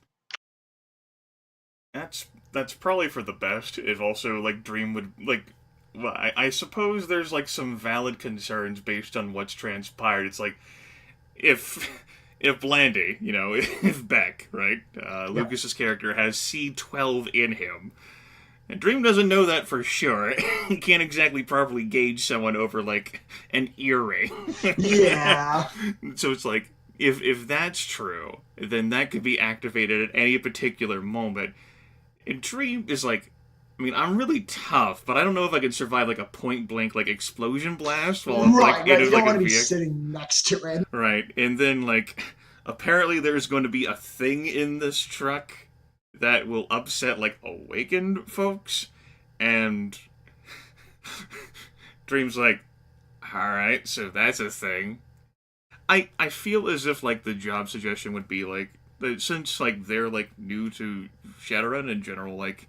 [SPEAKER 1] that's probably for the best. If also, like, Dream would, like, well, I suppose there's, like, some valid concerns based on what's transpired. It's like, if Blandy, if Beck, right, Lucas's character has C12 in him, and Dream doesn't know that for sure. He can't exactly properly gauge someone over, like, an earring.
[SPEAKER 2] Yeah.
[SPEAKER 1] So it's like, if that's true, then that could be activated at any particular moment. And Dream is like, I mean, I'm really tough, but I don't know if I can survive, like, a point-blank, like, explosion blast while I'm, like, in,
[SPEAKER 2] you don't
[SPEAKER 1] like,
[SPEAKER 2] want
[SPEAKER 1] a
[SPEAKER 2] to be
[SPEAKER 1] vehicle.
[SPEAKER 2] sitting next to it.
[SPEAKER 1] Right, and then, like, apparently there's going to be a thing in this truck that will upset, like, Awakened folks, and Dream's like, alright, so that's a thing. I feel as if, like, the job suggestion would be, like, since, like, they're, like, new to Shadowrun in general, like,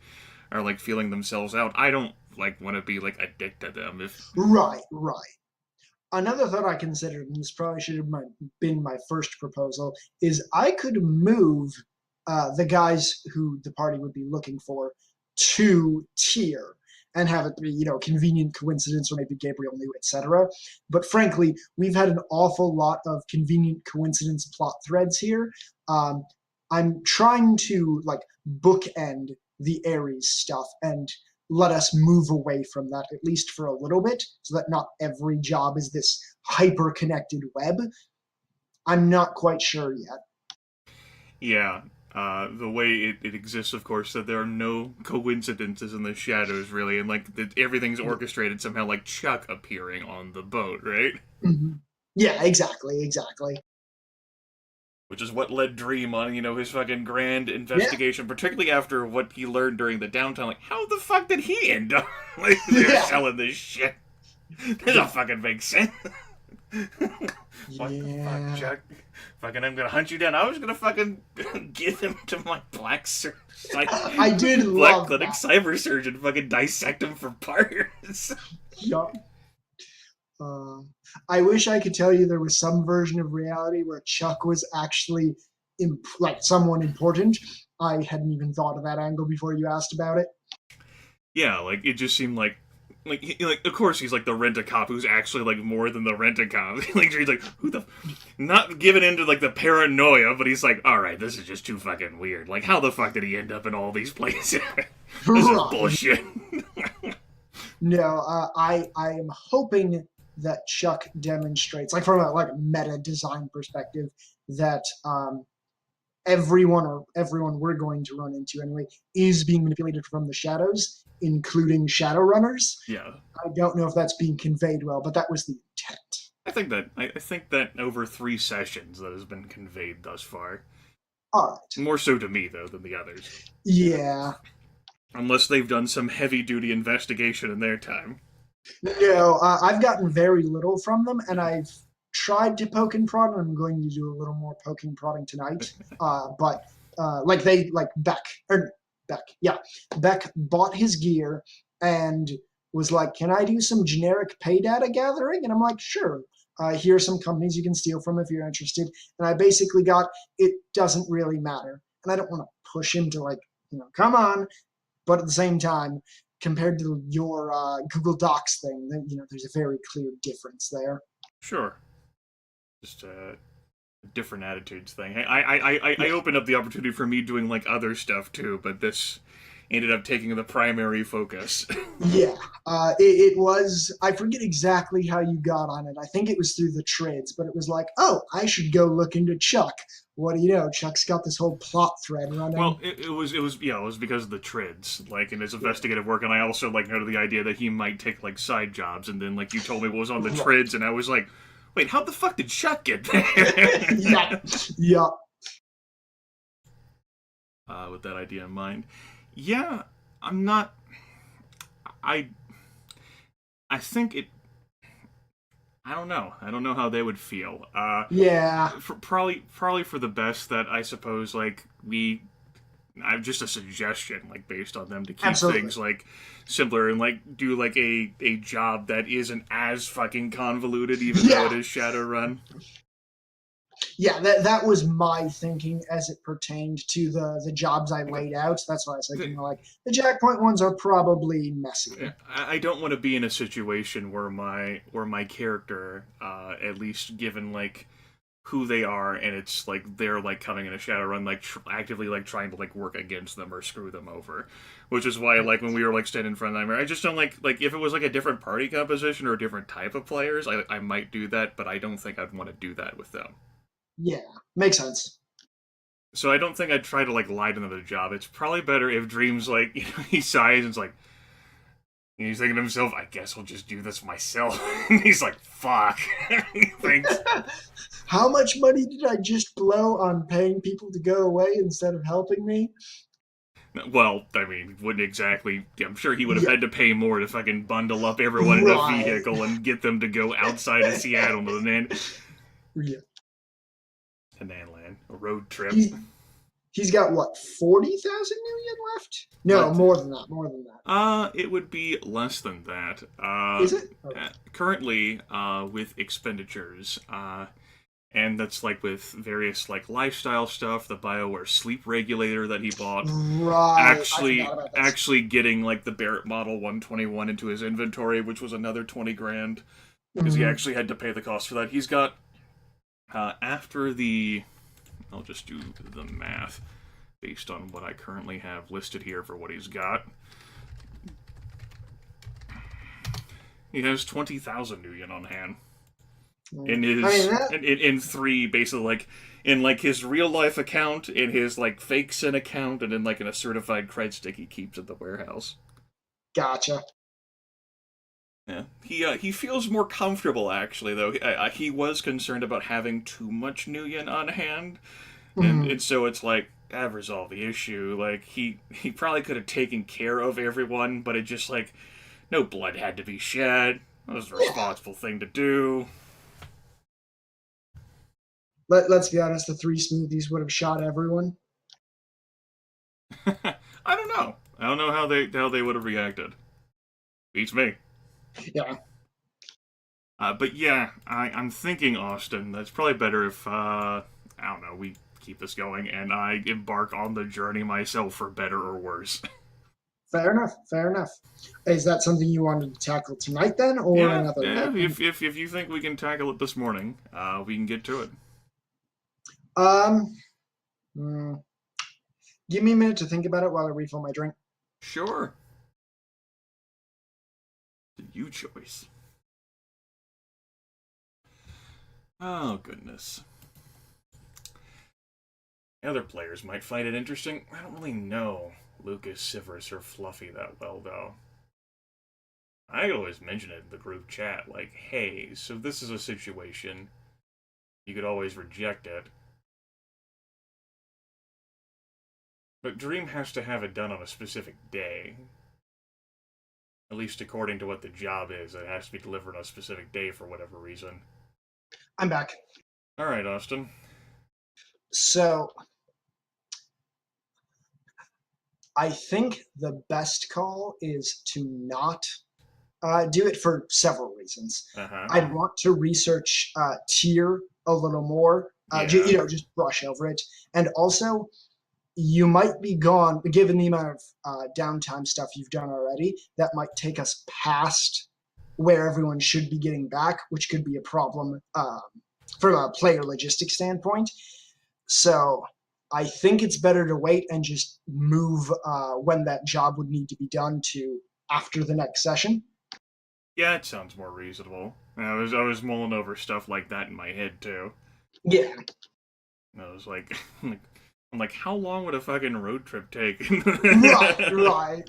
[SPEAKER 1] are, like, feeling themselves out, I don't, like, want to be, like, a dick to them.
[SPEAKER 2] Right. Another thought I considered, and this probably should have been my first proposal, is I could move the guys who the party would be looking for to tier and have it be, convenient coincidence, or maybe Gabriel knew, etc. But frankly, we've had an awful lot of convenient coincidence plot threads here. I'm trying to, like, bookend the Ares stuff and let us move away from that, at least for a little bit, so that not every job is this hyper-connected web. I'm not quite sure yet.
[SPEAKER 1] Yeah. The way it exists, of course, that there are no coincidences in the shadows, really, and, like, everything's orchestrated somehow, like Chuck appearing on the boat, right?
[SPEAKER 2] Mm-hmm. Yeah, exactly.
[SPEAKER 1] Which is what led Dream on, his fucking grand investigation, particularly after what he learned during the downtime. Like, how the fuck did he end up, like, they're selling this shit? That doesn't fucking make sense. What the fuck, Chuck? Fucking, I'm gonna hunt you down. I was gonna fucking give him to my black surgeon.
[SPEAKER 2] I did
[SPEAKER 1] black
[SPEAKER 2] love
[SPEAKER 1] clinic
[SPEAKER 2] that.
[SPEAKER 1] cyber surgeon, fucking dissect him for parts.
[SPEAKER 2] Yeah. I wish I could tell you there was some version of reality where Chuck was actually someone important. I hadn't even thought of that angle before you asked about it.
[SPEAKER 1] Yeah, like, it just seemed like, of course he's, like, the rent-a-cop who's actually, like, more than the rent-a-cop. Like, he's like, who the... Not giving into, like, the paranoia, but he's like, alright, this is just too fucking weird. Like, how the fuck did he end up in all these places? This is bullshit.
[SPEAKER 2] No, I am hoping that Chuck demonstrates, like from a meta design perspective, that everyone we're going to run into anyway is being manipulated from the shadows, including Shadowrunners.
[SPEAKER 1] Yeah.
[SPEAKER 2] I don't know if that's being conveyed well, but that was the intent.
[SPEAKER 1] I think that over 3 sessions that has been conveyed thus far.
[SPEAKER 2] All right.
[SPEAKER 1] More so to me though than the others.
[SPEAKER 2] Yeah.
[SPEAKER 1] Unless they've done some heavy-duty investigation in their time.
[SPEAKER 2] No, I've gotten very little from them, and I've tried to poke and prod, and I'm going to do a little more poking prodding tonight. But Beck bought his gear and was like, "Can I do some generic pay data gathering?" And I'm like, "Sure. Here are some companies you can steal from if you're interested." And I basically got, "It doesn't really matter," and I don't want to push him to come on, but at the same time, compared to your Google Docs thing, there's a very clear difference there.
[SPEAKER 1] Sure. Just a different attitudes thing. I opened up the opportunity for me doing other stuff too, but this ended up taking the primary focus.
[SPEAKER 2] Yeah, it was. I forget exactly how you got on it. I think it was through the trades, but it was like, oh, I should go look into Chuck. What do you know? Chuck's got this whole plot thread running.
[SPEAKER 1] Well, it was because of the trids, in his investigative work, and I also noted the idea that he might take side jobs, and then you told me what was on the trids, and I was like, wait, how the fuck did Chuck get there?
[SPEAKER 2] Yeah.
[SPEAKER 1] With that idea in mind, yeah, I'm not. I think it. I don't know. I don't know how they would feel.
[SPEAKER 2] Yeah.
[SPEAKER 1] Probably for the best that I suppose I have just a suggestion based on them to keep things simpler and do a job that isn't as fucking convoluted even though it is Shadowrun.
[SPEAKER 2] Yeah, that was my thinking as it pertained to the jobs I laid out. That's why I was thinking the jackpoint ones are probably messy.
[SPEAKER 1] I don't want to be in a situation where my character, at least given who they are, and it's they're coming in a Shadowrun actively trying to work against them or screw them over, which is why when we were standing in front of them, I just don't like if it was a different party composition or a different type of players, I might do that, but I don't think I'd want to do that with them.
[SPEAKER 2] Yeah, makes sense.
[SPEAKER 1] So I don't think I'd try to lie to another job. It's probably better if Dream's he sighs and he's thinking to himself, I guess I'll just do this myself. And he's like, fuck. Thanks.
[SPEAKER 2] How much money did I just blow on paying people to go away instead of helping me?
[SPEAKER 1] Well, I mean, wouldn't exactly. I'm sure he would have had to pay more to fucking bundle up everyone in a vehicle and get them to go outside of Seattle to Nanland, a road trip.
[SPEAKER 2] He's got what, 40,000 million left? No, more than that.
[SPEAKER 1] It would be less than that.
[SPEAKER 2] Is it? Okay.
[SPEAKER 1] Currently, with expenditures, and that's with various lifestyle stuff, the BioWare sleep regulator that he bought.
[SPEAKER 2] Right.
[SPEAKER 1] Actually getting the Barrett Model 121 into his inventory, which was another 20 grand, because he actually had to pay the cost for that. He's got after the, I'll just do the math based on what I currently have listed here for what he's got. He has 20,000 new yen on hand. In his in 3 basically in his real life account, in his fake sin account, and in in a certified cred stick he keeps at the warehouse.
[SPEAKER 2] Gotcha.
[SPEAKER 1] Yeah, he feels more comfortable actually though. He was concerned about having too much new yen on hand, and so it's I've resolved the issue. He probably could have taken care of everyone, but it just no blood had to be shed. That was a responsible thing to do.
[SPEAKER 2] Let's be honest, the 3 smoothies would have shot everyone.
[SPEAKER 1] I don't know. I don't know how they would have reacted. Beats me.
[SPEAKER 2] Yeah.
[SPEAKER 1] But yeah, I'm thinking, Austin, that's probably better if, I don't know, we keep this going and I embark on the journey myself for better or worse.
[SPEAKER 2] Fair enough. Is that something you wanted to tackle tonight then, or another night?
[SPEAKER 1] If you think we can tackle it this morning, we can get to it.
[SPEAKER 2] Give me a minute to think about it while I refill my drink.
[SPEAKER 1] Sure. You choice. Oh, goodness. Other players might find it interesting. I don't really know Lukas, Sivarous, or Fluffy that well, though. I always mention it in the group chat, like, hey, so this is a situation. You could always reject it. But Dream has to have it done on a specific day. At least according to what the job is. It has to be delivered on a specific day for whatever reason.
[SPEAKER 2] I'm back.
[SPEAKER 1] Alright, Austin.
[SPEAKER 2] So, I think the best call is to not do it for several reasons. I'd want to research tier a little more, just brush over it. And also, you might be gone, given the amount of downtime stuff you've done already, that might take us past where everyone should be getting back, which could be a problem from a player logistics standpoint. So I think it's better to wait and just move when that job would need to be done to after the next session.
[SPEAKER 1] Yeah, it sounds more reasonable. I was mulling over stuff like that in my head, too.
[SPEAKER 2] Yeah.
[SPEAKER 1] I was like, I'm like, how long would a fucking road trip take?
[SPEAKER 2] Right.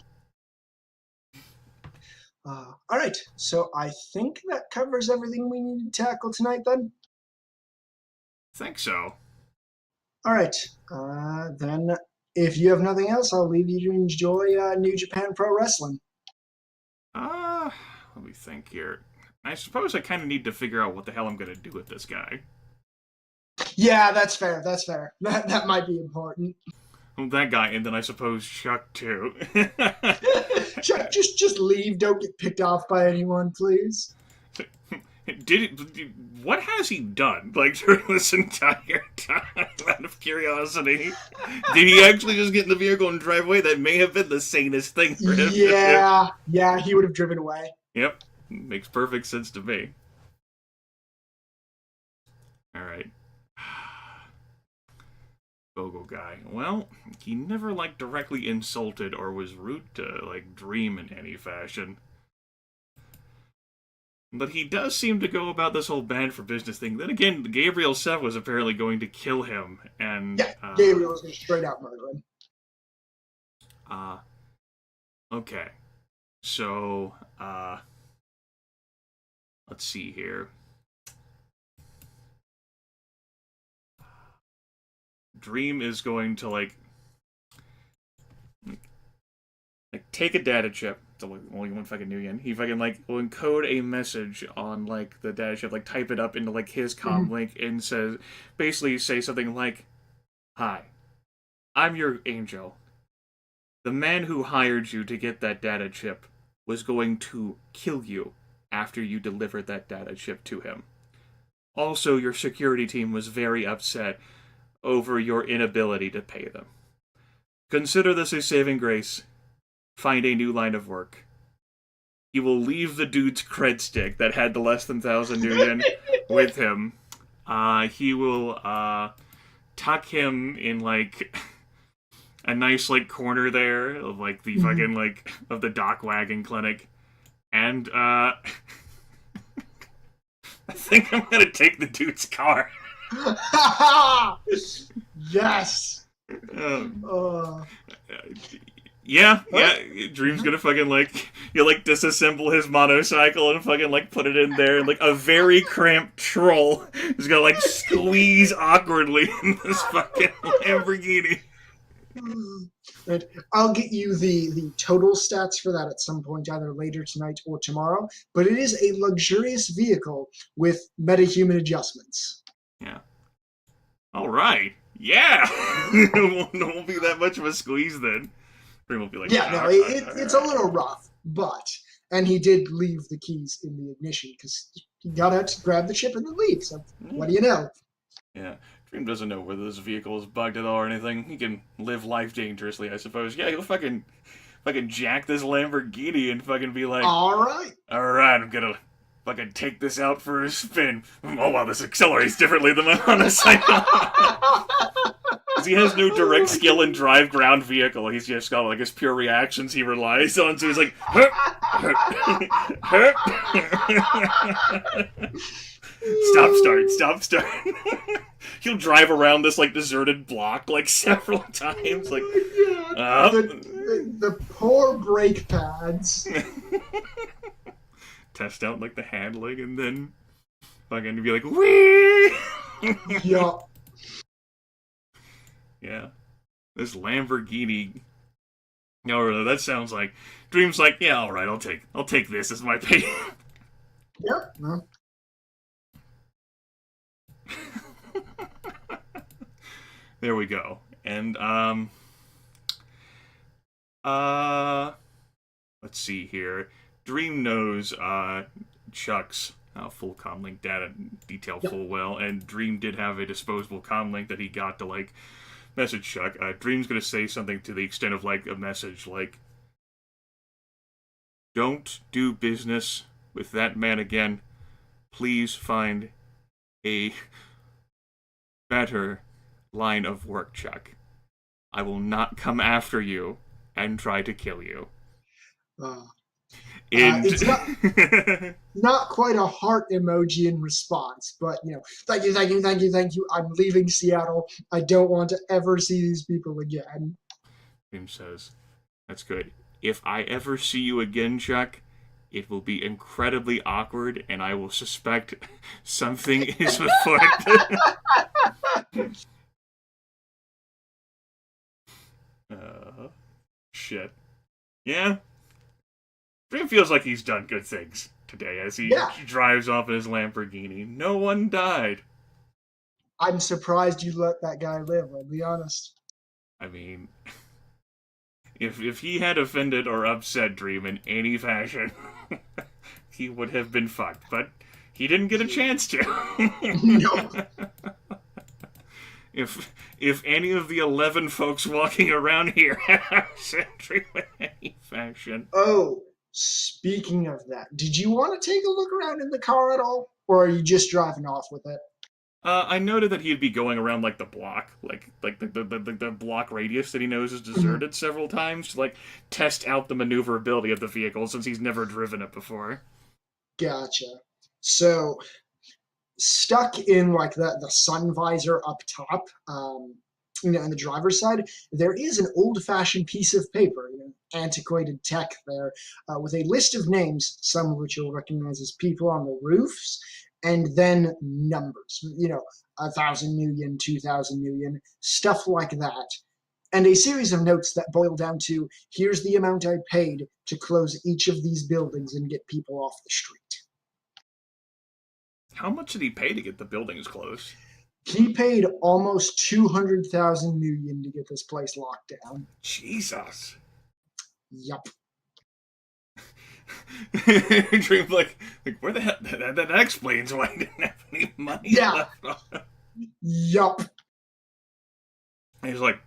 [SPEAKER 2] All right, so I think that covers everything we need to tackle tonight, then?
[SPEAKER 1] Think so.
[SPEAKER 2] All right, then if you have nothing else, I'll leave you to enjoy New Japan Pro Wrestling.
[SPEAKER 1] Let me think here. I suppose I kind of need to figure out what the hell I'm going to do with this guy.
[SPEAKER 2] Yeah, that's fair. That might be important.
[SPEAKER 1] Well, that guy, and then I suppose Chuck, too.
[SPEAKER 2] Chuck, just leave. Don't get picked off by anyone, please.
[SPEAKER 1] What has he done, like, during this entire time, out of curiosity? Did he actually just get in the vehicle and drive away? That may have been the sanest thing for him.
[SPEAKER 2] Yeah, he would have driven away.
[SPEAKER 1] Yep, makes perfect sense to me. Alright. Bogle guy. Well, he never, like, directly insulted or was rude to, like, Dream in any fashion. But he does seem to go about this whole bad for business thing. Then again, Gabriel Seth was apparently going to kill him, and...
[SPEAKER 2] Yeah, Gabriel was going to straight out murder him.
[SPEAKER 1] Okay. So, let's see here. Dream is going to, like take a data chip. It's only one fucking new yen. He fucking, like, will encode a message on, like, the data chip, like, type it up into, like, his comm link and basically say something like, "Hi, I'm your angel. The man who hired you to get that data chip was going to kill you after you delivered that data chip to him. Also, your security team was very upset over your inability to pay them. Consider this a saving grace. Find a new line of work. He will leave the dude's cred stick that had the less than 1,000 new yen with him. He will tuck him in, like, a nice, like, corner there of, like, the fucking, like, of the dock wagon clinic. And, I think I'm gonna take the dude's car.
[SPEAKER 2] Yes!
[SPEAKER 1] Yeah, Dream's gonna fucking, like, like, disassemble his motorcycle and fucking, like, put it in there, and, like, a very cramped troll is gonna, like, squeeze awkwardly in this fucking Lamborghini.
[SPEAKER 2] Right. I'll get you the total stats for that at some point, either later tonight or tomorrow, but it is a luxurious vehicle with metahuman adjustments.
[SPEAKER 1] Yeah. Alright. Yeah! It won't be that much of a squeeze then. Will be like,
[SPEAKER 2] it's a little rough, and he did leave the keys in the ignition because he got out to grab the chip and then leave. So what do you know?
[SPEAKER 1] Yeah, Dream doesn't know whether this vehicle is bugged at all or anything. He can live life dangerously, I suppose. Yeah, he'll fucking jack this Lamborghini and fucking be like, all right, I'm gonna fucking take this out for a spin. Oh wow, this accelerates differently than my motorcycle. He has no direct skill in drive ground vehicle. He's just got, like, his pure reactions he relies on. So he's like, Stop start. He'll drive around this like deserted block like several times. Like,
[SPEAKER 2] Oh my God. The poor brake pads.
[SPEAKER 1] Test out like the handling, and then fucking be like, wee.
[SPEAKER 2] Yup.
[SPEAKER 1] Yeah, this Lamborghini. No, really, that sounds like Dream's like, yeah, all right, I'll take this as my pay.
[SPEAKER 2] Yep. No.
[SPEAKER 1] There we go. And let's see here. Dream knows Chuck's full comlink data detail full well, and Dream did have a disposable comlink that he got to like message Chuck. Dream's gonna say something to the extent of like a message like, "Don't do business with that man again. Please find a better line of work, Chuck. I will not come after you and try to kill you."
[SPEAKER 2] It's not quite a heart emoji in response, but thank you, thank you, thank you, thank you. I'm leaving Seattle. I don't want to ever see these people again.
[SPEAKER 1] Dream says, "That's good. If I ever see you again, Chuck, it will be incredibly awkward, and I will suspect something is afoot." Shit. Yeah. Dream feels like he's done good things today as he drives off in his Lamborghini. No one died.
[SPEAKER 2] I'm surprised you let that guy live, I'll be honest.
[SPEAKER 1] I mean, if he had offended or upset Dream in any fashion, he would have been fucked, but he didn't get a chance to.
[SPEAKER 2] No.
[SPEAKER 1] If any of the 11 folks walking around here have upset Dream in any fashion.
[SPEAKER 2] Oh, speaking of that, did you want to take a look around in the car at all? Or are you just driving off with it?
[SPEAKER 1] I noted that he'd be going around like the block, like the block radius that he knows is deserted several times to like test out the maneuverability of the vehicle since he's never driven it before.
[SPEAKER 2] Gotcha. So stuck in like the sun visor up top, on the driver's side, there is an old-fashioned piece of paper, antiquated tech there, with a list of names, some of which you'll recognize as people on the roofs, and then numbers, 1,000 million, 2,000 million, stuff like that. And a series of notes that boil down to, here's the amount I paid to close each of these buildings and get people off the street.
[SPEAKER 1] How much did he pay to get the buildings closed?
[SPEAKER 2] He paid almost 200,000 million to get this place locked down.
[SPEAKER 1] Jesus.
[SPEAKER 2] Yup.
[SPEAKER 1] Dream like where the hell that explains why he didn't have any money left.
[SPEAKER 2] Yup.
[SPEAKER 1] He's like,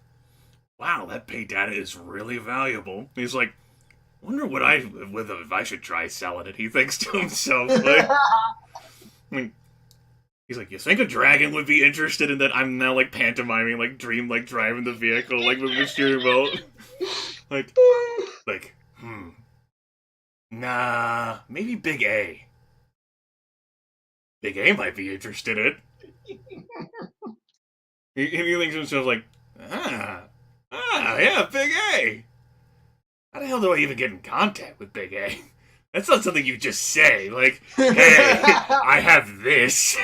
[SPEAKER 1] wow, that pay data is really valuable. He's like, wonder what if I should try selling it. He thinks to himself, like, he's like, you think a dragon would be interested in that? I'm now like pantomiming like Dream like driving the vehicle like with the steering wheel, like nah, maybe Big A. Big A might be interested in it. He thinks to himself like, yeah, Big A. How the hell do I even get in contact with Big A? That's not something you just say, like, hey, I have this.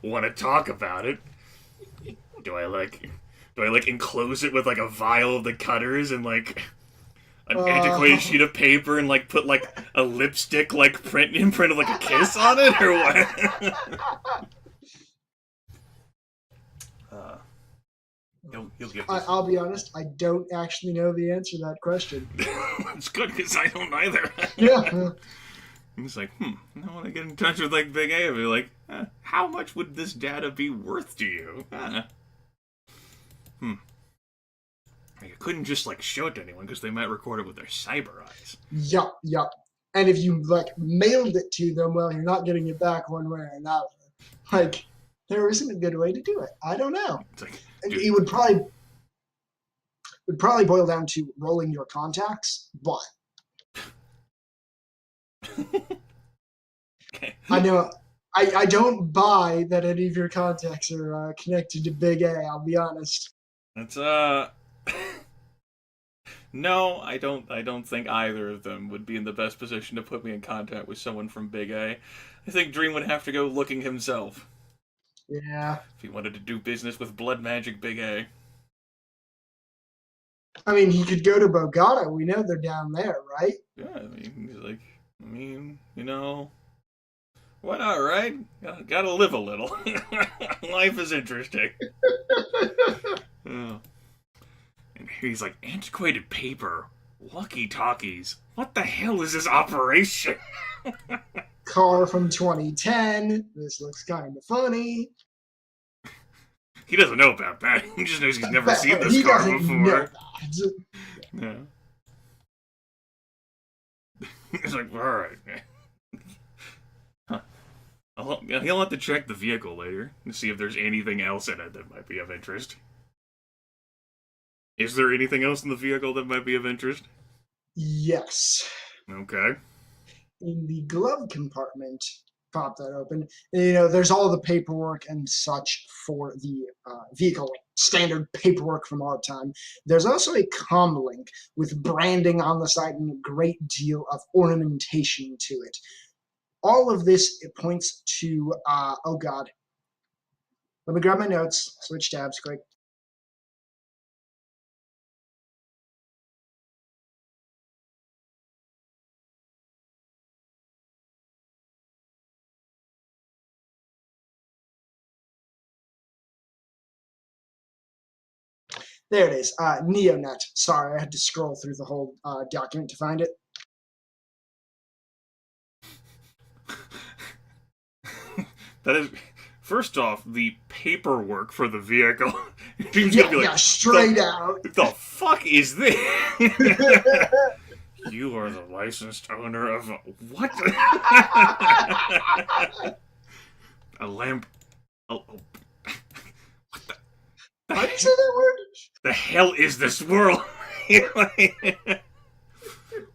[SPEAKER 1] Want to talk about it? Do I enclose it with like a vial of the cutters and like an antiquated sheet of paper and like put like a lipstick like imprint of like a kiss on it or what? He'll give
[SPEAKER 2] I'll be honest, I don't actually know the answer to that question.
[SPEAKER 1] It's good because I don't either.
[SPEAKER 2] Yeah.
[SPEAKER 1] He's like, I want to get in touch with like Big A and be like, how much would this data be worth to you? You couldn't just like show it to anyone because they might record it with their cyber eyes.
[SPEAKER 2] Yup. And if you like mailed it to them, well, you're not getting it back one way or another. Like, there isn't a good way to do it. I don't know.
[SPEAKER 1] It's like,
[SPEAKER 2] it would probably boil down to rolling your contacts, but
[SPEAKER 1] okay.
[SPEAKER 2] I know I don't buy that any of your contacts are connected to Big A. I'll be honest.
[SPEAKER 1] That's No, I don't. I don't think either of them would be in the best position to put me in contact with someone from Big A. I think Dream would have to go looking himself
[SPEAKER 2] Yeah.
[SPEAKER 1] if he wanted to do business with Blood Magic Big A.
[SPEAKER 2] I mean, he could go to Bogota. We know they're down there, right?
[SPEAKER 1] Yeah, I mean, he's like, you know, why not, right? Gotta live a little. Life is interesting. Yeah. And he's like, antiquated paper, walkie-talkies. What the hell is this operation?
[SPEAKER 2] Car from 2010. This looks kind of funny.
[SPEAKER 1] He doesn't know about that. He just knows he's never seen this
[SPEAKER 2] he
[SPEAKER 1] car
[SPEAKER 2] doesn't
[SPEAKER 1] before.
[SPEAKER 2] Know that.
[SPEAKER 1] Yeah. He's like, alright. Huh. He'll have to check the vehicle later to see if there's anything else in it that might be of interest. Is there anything else in the vehicle that might be of interest?
[SPEAKER 2] Yes.
[SPEAKER 1] Okay.
[SPEAKER 2] In the glove compartment, pop that open. You know, there's all the paperwork and such for the vehicle, standard paperwork from our time. There's also a comm link with branding on the side and a great deal of ornamentation to it. All of this, it points to, oh God. Let me grab my notes, switch tabs quick. There it is, Neonet. Sorry, I had to scroll through the whole document to find it.
[SPEAKER 1] That is, first off, the paperwork for the vehicle.
[SPEAKER 2] Yeah, straight out.
[SPEAKER 1] The fuck is this? You are the licensed owner of what? A lamp. Oh, what the?
[SPEAKER 2] How do you say that word?
[SPEAKER 1] The hell is this world?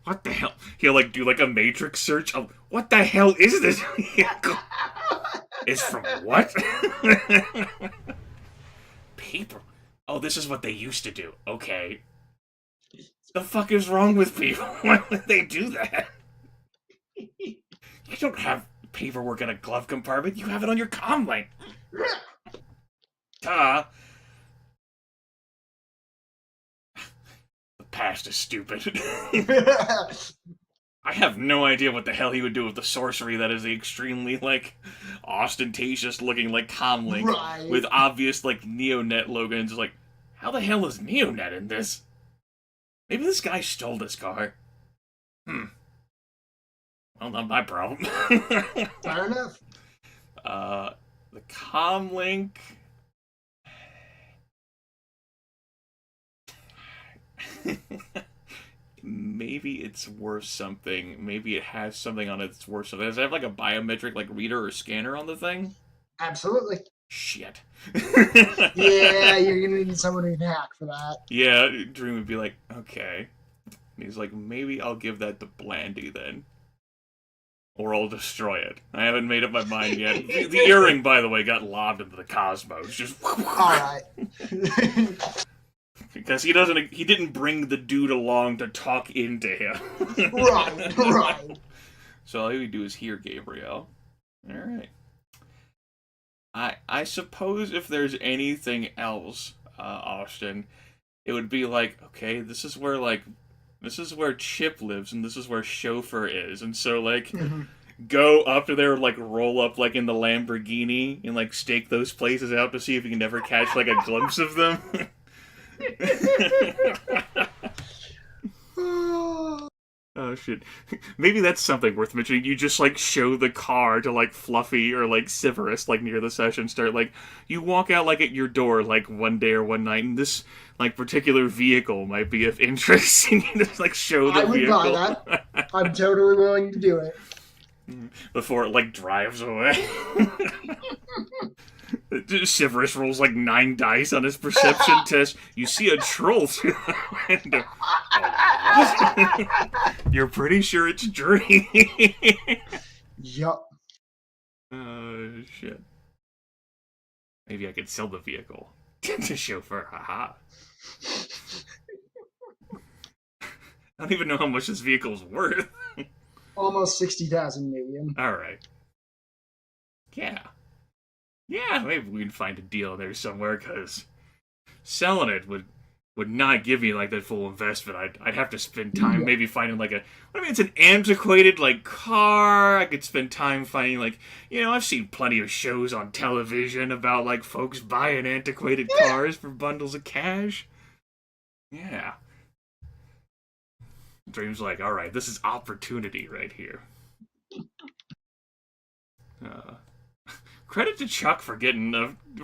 [SPEAKER 1] What the hell? He'll like do like a matrix search of what the hell is this vehicle? It's from what? Paper. Oh, this is what they used to do. Okay. The fuck is wrong with people? Why would they do that? You don't have paperwork in a glove compartment. You have it on your comm link. Duh. The past is stupid. I have no idea what the hell he would do with the sorcery that is the extremely, like, ostentatious looking, like, comm link
[SPEAKER 2] Right.
[SPEAKER 1] with obvious, like, Neonet logos. Like, how the hell is Neonet in this? Maybe this guy stole this car. Well, not my problem.
[SPEAKER 2] Fair enough.
[SPEAKER 1] The comm link. Maybe it's worth something. Maybe it has something on it that's worth something. Does it have like a biometric like reader or scanner on the thing?
[SPEAKER 2] Absolutely.
[SPEAKER 1] Shit.
[SPEAKER 2] Yeah, you're gonna need someone who can hack for that.
[SPEAKER 1] Yeah, Dream would be like, okay. And he's like, maybe I'll give that to Blandy then. Or I'll destroy it. I haven't made up my mind yet. The earring, by the way, got lobbed into the cosmos. Just
[SPEAKER 2] Alright.
[SPEAKER 1] because he didn't bring the dude along to talk into him.
[SPEAKER 2] Right.
[SPEAKER 1] So all you do is hear Gabriel. Alright. I suppose if there's anything else, Austin, it would be like, okay, this is where Chip lives, and this is where Chauffeur is, and so, like, go up to there, like, roll up, like, in the Lamborghini, and, like, stake those places out to see if you can never catch, like, a glimpse of them. Oh, shit. Maybe that's something worth mentioning. You just, like, show the car to, like, Fluffy or, like, Sivarous, like, near the session start. Like, you walk out, like, at your door, like, one day or one night, and this, like, particular vehicle might be of interest, and you just, like, show the vehicle.
[SPEAKER 2] I would buy that. I'm totally willing to do it.
[SPEAKER 1] Before it, like, drives away. Sivarous rolls like 9 dice on his perception test. You see a troll through the window. Oh, you're pretty sure it's Dream.
[SPEAKER 2] Yup.
[SPEAKER 1] Shit. Maybe I could sell the vehicle to Chauffeur. Haha. I don't even know how much this vehicle's worth.
[SPEAKER 2] Almost 60,000 million.
[SPEAKER 1] Alright. Yeah. Yeah, maybe we can find a deal there somewhere, because selling it would not give me like that full investment. I'd have to spend time maybe finding like it's an antiquated like car. I could spend time finding like, I've seen plenty of shows on television about like folks buying antiquated cars for bundles of cash. Yeah. Dream's like, all right, this is opportunity right here. Credit to Chuck for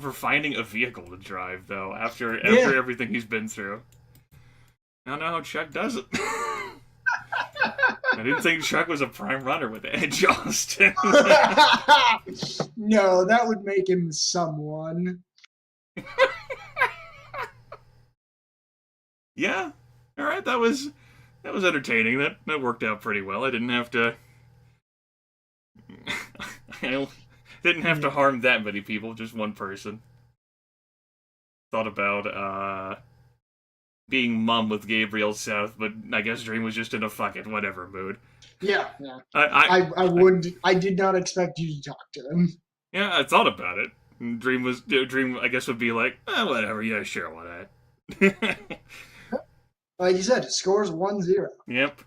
[SPEAKER 1] for finding a vehicle to drive, though, after everything he's been through. I don't know how Chuck does it. I didn't think Chuck was a prime runner with Edge Austin.
[SPEAKER 2] No, that would make him someone.
[SPEAKER 1] Yeah. All right, that was entertaining. That worked out pretty well. I didn't have to. I didn't have to harm that many people, just one person. Thought about being mum with Gabriel South, but I guess Dream was just in a fuck it, whatever mood.
[SPEAKER 2] Yeah.
[SPEAKER 1] I
[SPEAKER 2] did not expect you to talk to him.
[SPEAKER 1] Yeah, I thought about it. Dream, I guess, would be like, whatever, yeah, sure, why not?
[SPEAKER 2] Like you said, scores 1-0.
[SPEAKER 1] Yep.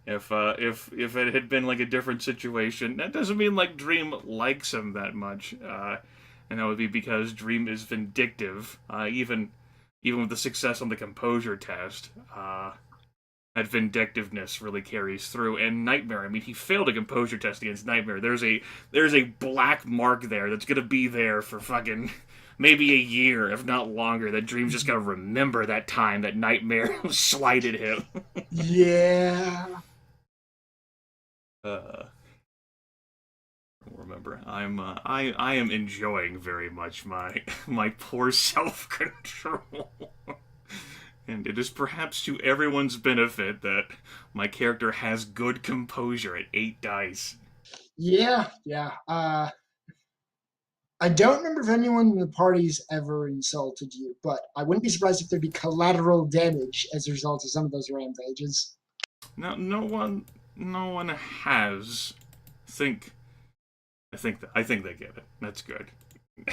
[SPEAKER 1] If it had been like a different situation, that doesn't mean like Dream likes him that much, and that would be because Dream is vindictive. Even with the success on the composure test, that vindictiveness really carries through. And Nightmare, I mean, he failed a composure test against Nightmare. There's a black mark there that's gonna be there for fucking maybe a year, if not longer. That Dream's just gonna remember that time that Nightmare slighted him.
[SPEAKER 2] Yeah.
[SPEAKER 1] Remember, I am enjoying very much my poor self-control. And it is perhaps to everyone's benefit that my character has good composure at 8 dice.
[SPEAKER 2] Yeah. I don't remember if anyone in the party's ever insulted you, but I wouldn't be surprised if there'd be collateral damage as a result of some of those rampages.
[SPEAKER 1] No one has. I think they get it. That's good.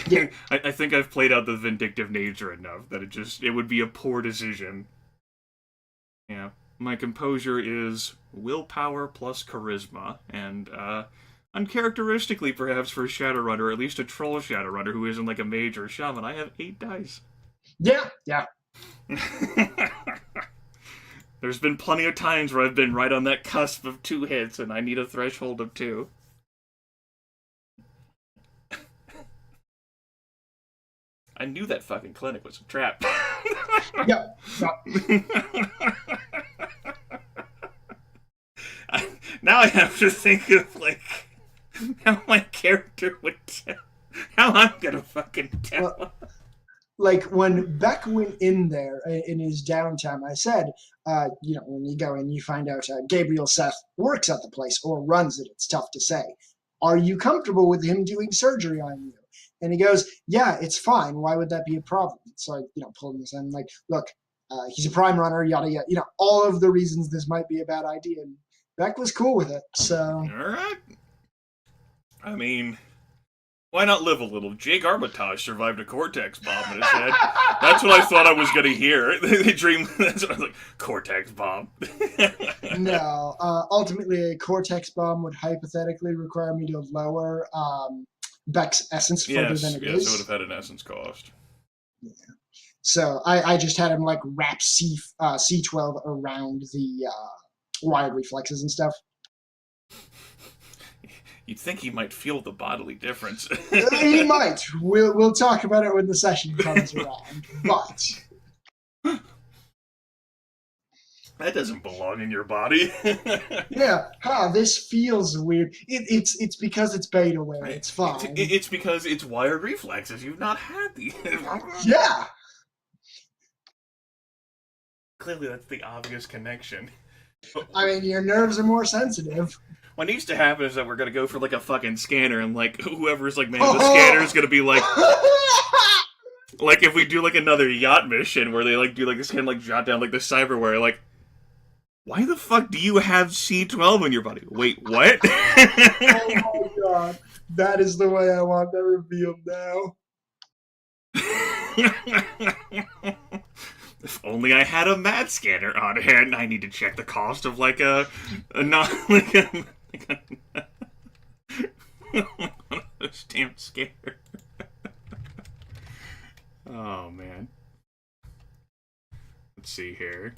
[SPEAKER 2] Yeah.
[SPEAKER 1] I think I've played out the vindictive nature enough that it would be a poor decision. Yeah. My composure is willpower plus charisma, and uncharacteristically perhaps for a Shadowrunner, or at least a troll Shadowrunner who isn't like a mage or a shaman, I have 8 dice.
[SPEAKER 2] Yeah.
[SPEAKER 1] There's been plenty of times where I've been right on that cusp of 2 hits, and I need a threshold of 2. I knew that fucking clinic was a trap.
[SPEAKER 2] Yep.
[SPEAKER 1] Now I have to think of, like, how my character would tell. How I'm gonna fucking tell.
[SPEAKER 2] Well, like, when Beck went in there in his downtime, I said, when you go in, you find out Gabriel Seth works at the place or runs it. It's tough to say. Are you comfortable with him doing surgery on you? And he goes, yeah, it's fine. Why would that be a problem? So I, pulled him aside and like, look, he's a prime runner, yada, yada, all of the reasons this might be a bad idea. And Beck was cool with it, so.
[SPEAKER 1] All right. I mean, why not live a little? Jake Armitage survived a Cortex bomb in his head. That's what I thought I was going to hear. That's what I was like, Cortex bomb.
[SPEAKER 2] No. Ultimately, a Cortex bomb would hypothetically require me to lower Beck's essence further than it is.
[SPEAKER 1] Yes, it would have had an essence cost.
[SPEAKER 2] Yeah. So I just had him like wrap C12 around the wired reflexes and stuff.
[SPEAKER 1] You'd think he might feel the bodily difference.
[SPEAKER 2] He might. We'll talk about it when the session comes around. But
[SPEAKER 1] that doesn't belong in your body.
[SPEAKER 2] Yeah. This feels weird. It's because it's betaware. It's fine.
[SPEAKER 1] It's because it's wired reflexes. You've not had these.
[SPEAKER 2] Yeah.
[SPEAKER 1] Clearly, that's the obvious connection.
[SPEAKER 2] I mean, your nerves are more sensitive.
[SPEAKER 1] what needs to happen is that we're gonna go for, like, a fucking scanner, and, like, whoever's, like, manning the scanner is gonna be, like... Like, if we do, like, another yacht mission where they, like, do, like, this kind of, like, jot down, like, the cyberware, like... Why the fuck do you have C12 in your body? Wait, what?
[SPEAKER 2] Oh my god. That is the way I want that revealed now.
[SPEAKER 1] If only I had a MAT scanner on hand. I need to check the cost of, like, a not, like a stamp scanner. Oh, man. Let's see here.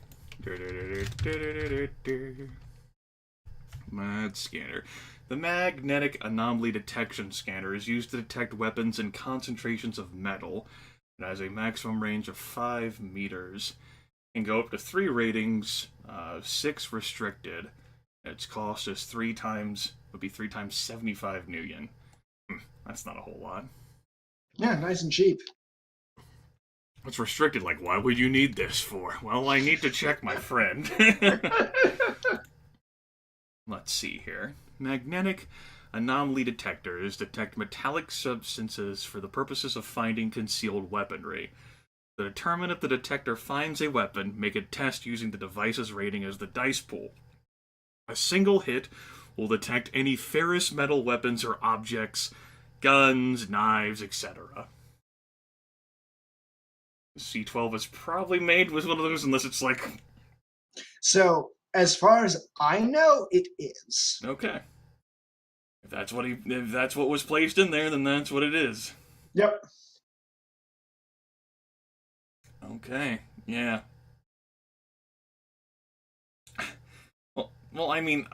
[SPEAKER 1] MAD scanner. The magnetic anomaly detection scanner is used to detect weapons in concentrations of metal. It has a maximum range of 5 meters. Can go up to 3 ratings, 6 restricted. Its cost is 3 times 75 new yen. That's not a whole lot.
[SPEAKER 2] Yeah, nice and cheap.
[SPEAKER 1] It's restricted, like, why would you need this for? Well, I need to check my friend. Let's see here. Magnetic anomaly detectors detect metallic substances for the purposes of finding concealed weaponry. To determine if the detector finds a weapon, make a test using the device's rating as the dice pool. A single hit will detect any ferrous metal weapons or objects, guns, knives, etc. C12 is probably made with one of those, unless it's like...
[SPEAKER 2] So, as far as I know, it is.
[SPEAKER 1] Okay. If that's what was placed in there, then that's what it is.
[SPEAKER 2] Yep.
[SPEAKER 1] Okay. Yeah. Well, I mean,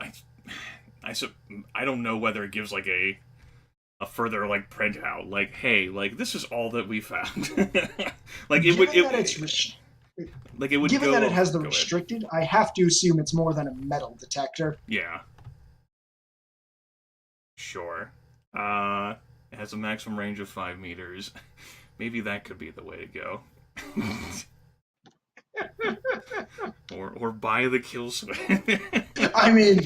[SPEAKER 1] I don't know whether it gives, like, a further, like, printout. Like, hey, like, this is all that we found. Like, it would...
[SPEAKER 2] Given that it has the restricted, I have to assume it's more than a metal detector.
[SPEAKER 1] Yeah. Sure. It has a maximum range of 5 meters. Maybe that could be the way to go. or buy the kill switch.
[SPEAKER 2] I mean,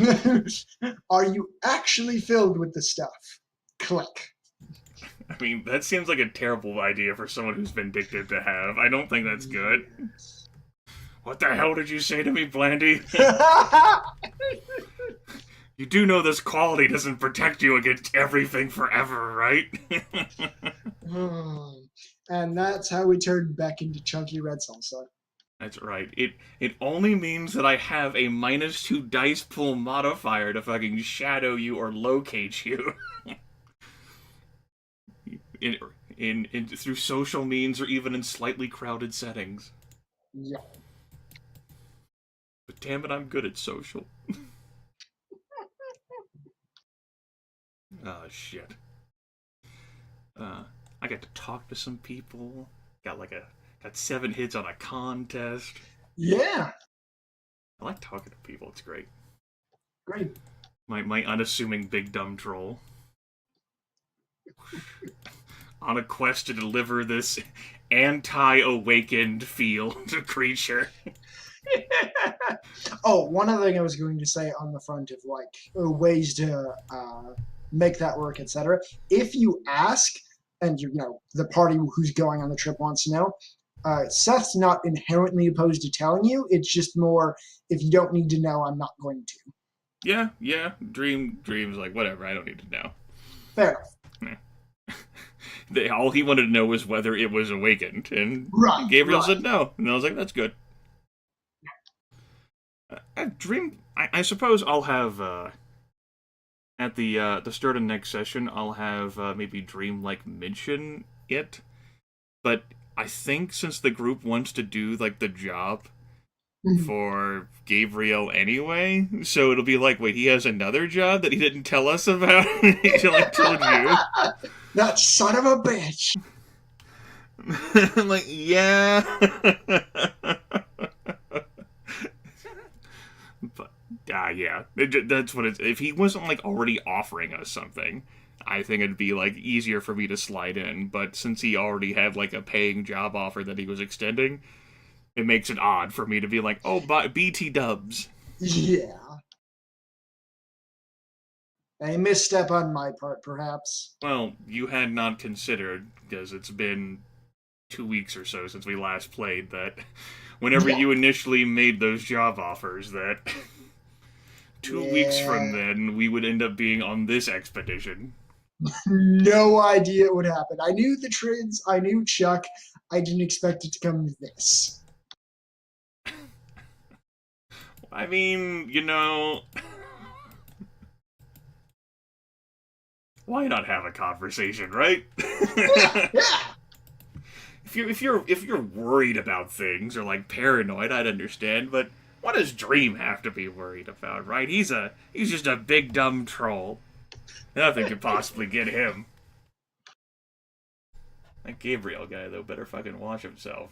[SPEAKER 2] are you actually filled with the stuff? Click.
[SPEAKER 1] I mean, that seems like a terrible idea for someone who's vindictive to have. I don't think that's good.
[SPEAKER 2] Yes.
[SPEAKER 1] What the hell did you say to me, Blandy? You do know this quality doesn't protect you against everything forever, right?
[SPEAKER 2] And that's how we turned Beck into chunky red salsa.
[SPEAKER 1] That's right. It only means that I have a -2 dice pool modifier to fucking shadow you or locate you. in through social means or even in slightly crowded settings.
[SPEAKER 2] Yeah.
[SPEAKER 1] But damn it, I'm good at social. Oh, shit. I got to talk to some people. Got 7 hits on a contest.
[SPEAKER 2] Yeah.
[SPEAKER 1] I like talking to people. It's great.
[SPEAKER 2] Great.
[SPEAKER 1] My unassuming big dumb troll. On a quest to deliver this anti-awakened field creature.
[SPEAKER 2] Oh, one other thing I was going to say on the front of, like, ways to make that work, etc. If you ask, and the party who's going on the trip wants to know, Seth's not inherently opposed to telling you. It's just more, if you don't need to know, I'm not going to.
[SPEAKER 1] Yeah. Dream's like, whatever, I don't need to know.
[SPEAKER 2] Fair enough.
[SPEAKER 1] All he wanted to know was whether it was awakened, and Gabriel said no, and I was like, that's good. Dream, I suppose I'll have, at the start of next session, I'll have maybe Dream, like, mention it, but I think since the group wants to do, like, the job for Gabriel anyway, so it'll be like, wait, he has another job that he didn't tell us about until I told you?
[SPEAKER 2] That son of a bitch!
[SPEAKER 1] I'm like, yeah. But, yeah. That's what it's... If he wasn't, like, already offering us something, I think it'd be, like, easier for me to slide in. But since he already had, like, a paying job offer that he was extending, it makes it odd for me to be like, oh, BT dubs.
[SPEAKER 2] Yeah. A misstep on my part, perhaps.
[SPEAKER 1] Well, you had not considered, because it's been 2 weeks or so since we last played, that whenever
[SPEAKER 2] Yeah.
[SPEAKER 1] you initially made those job offers, that 2 weeks from
[SPEAKER 2] Yeah.
[SPEAKER 1] then we would end up being on this expedition.
[SPEAKER 2] No idea what happened. I knew the Trids, I knew Chuck. I didn't expect it to come to this.
[SPEAKER 1] I mean, you know, why not have a conversation, right?
[SPEAKER 2] Yeah, yeah.
[SPEAKER 1] If you're worried about things or like paranoid, I'd understand, but what does Dream have to be worried about, right? He's just a big dumb troll. Nothing could possibly get him. That Gabriel guy though better fucking watch himself.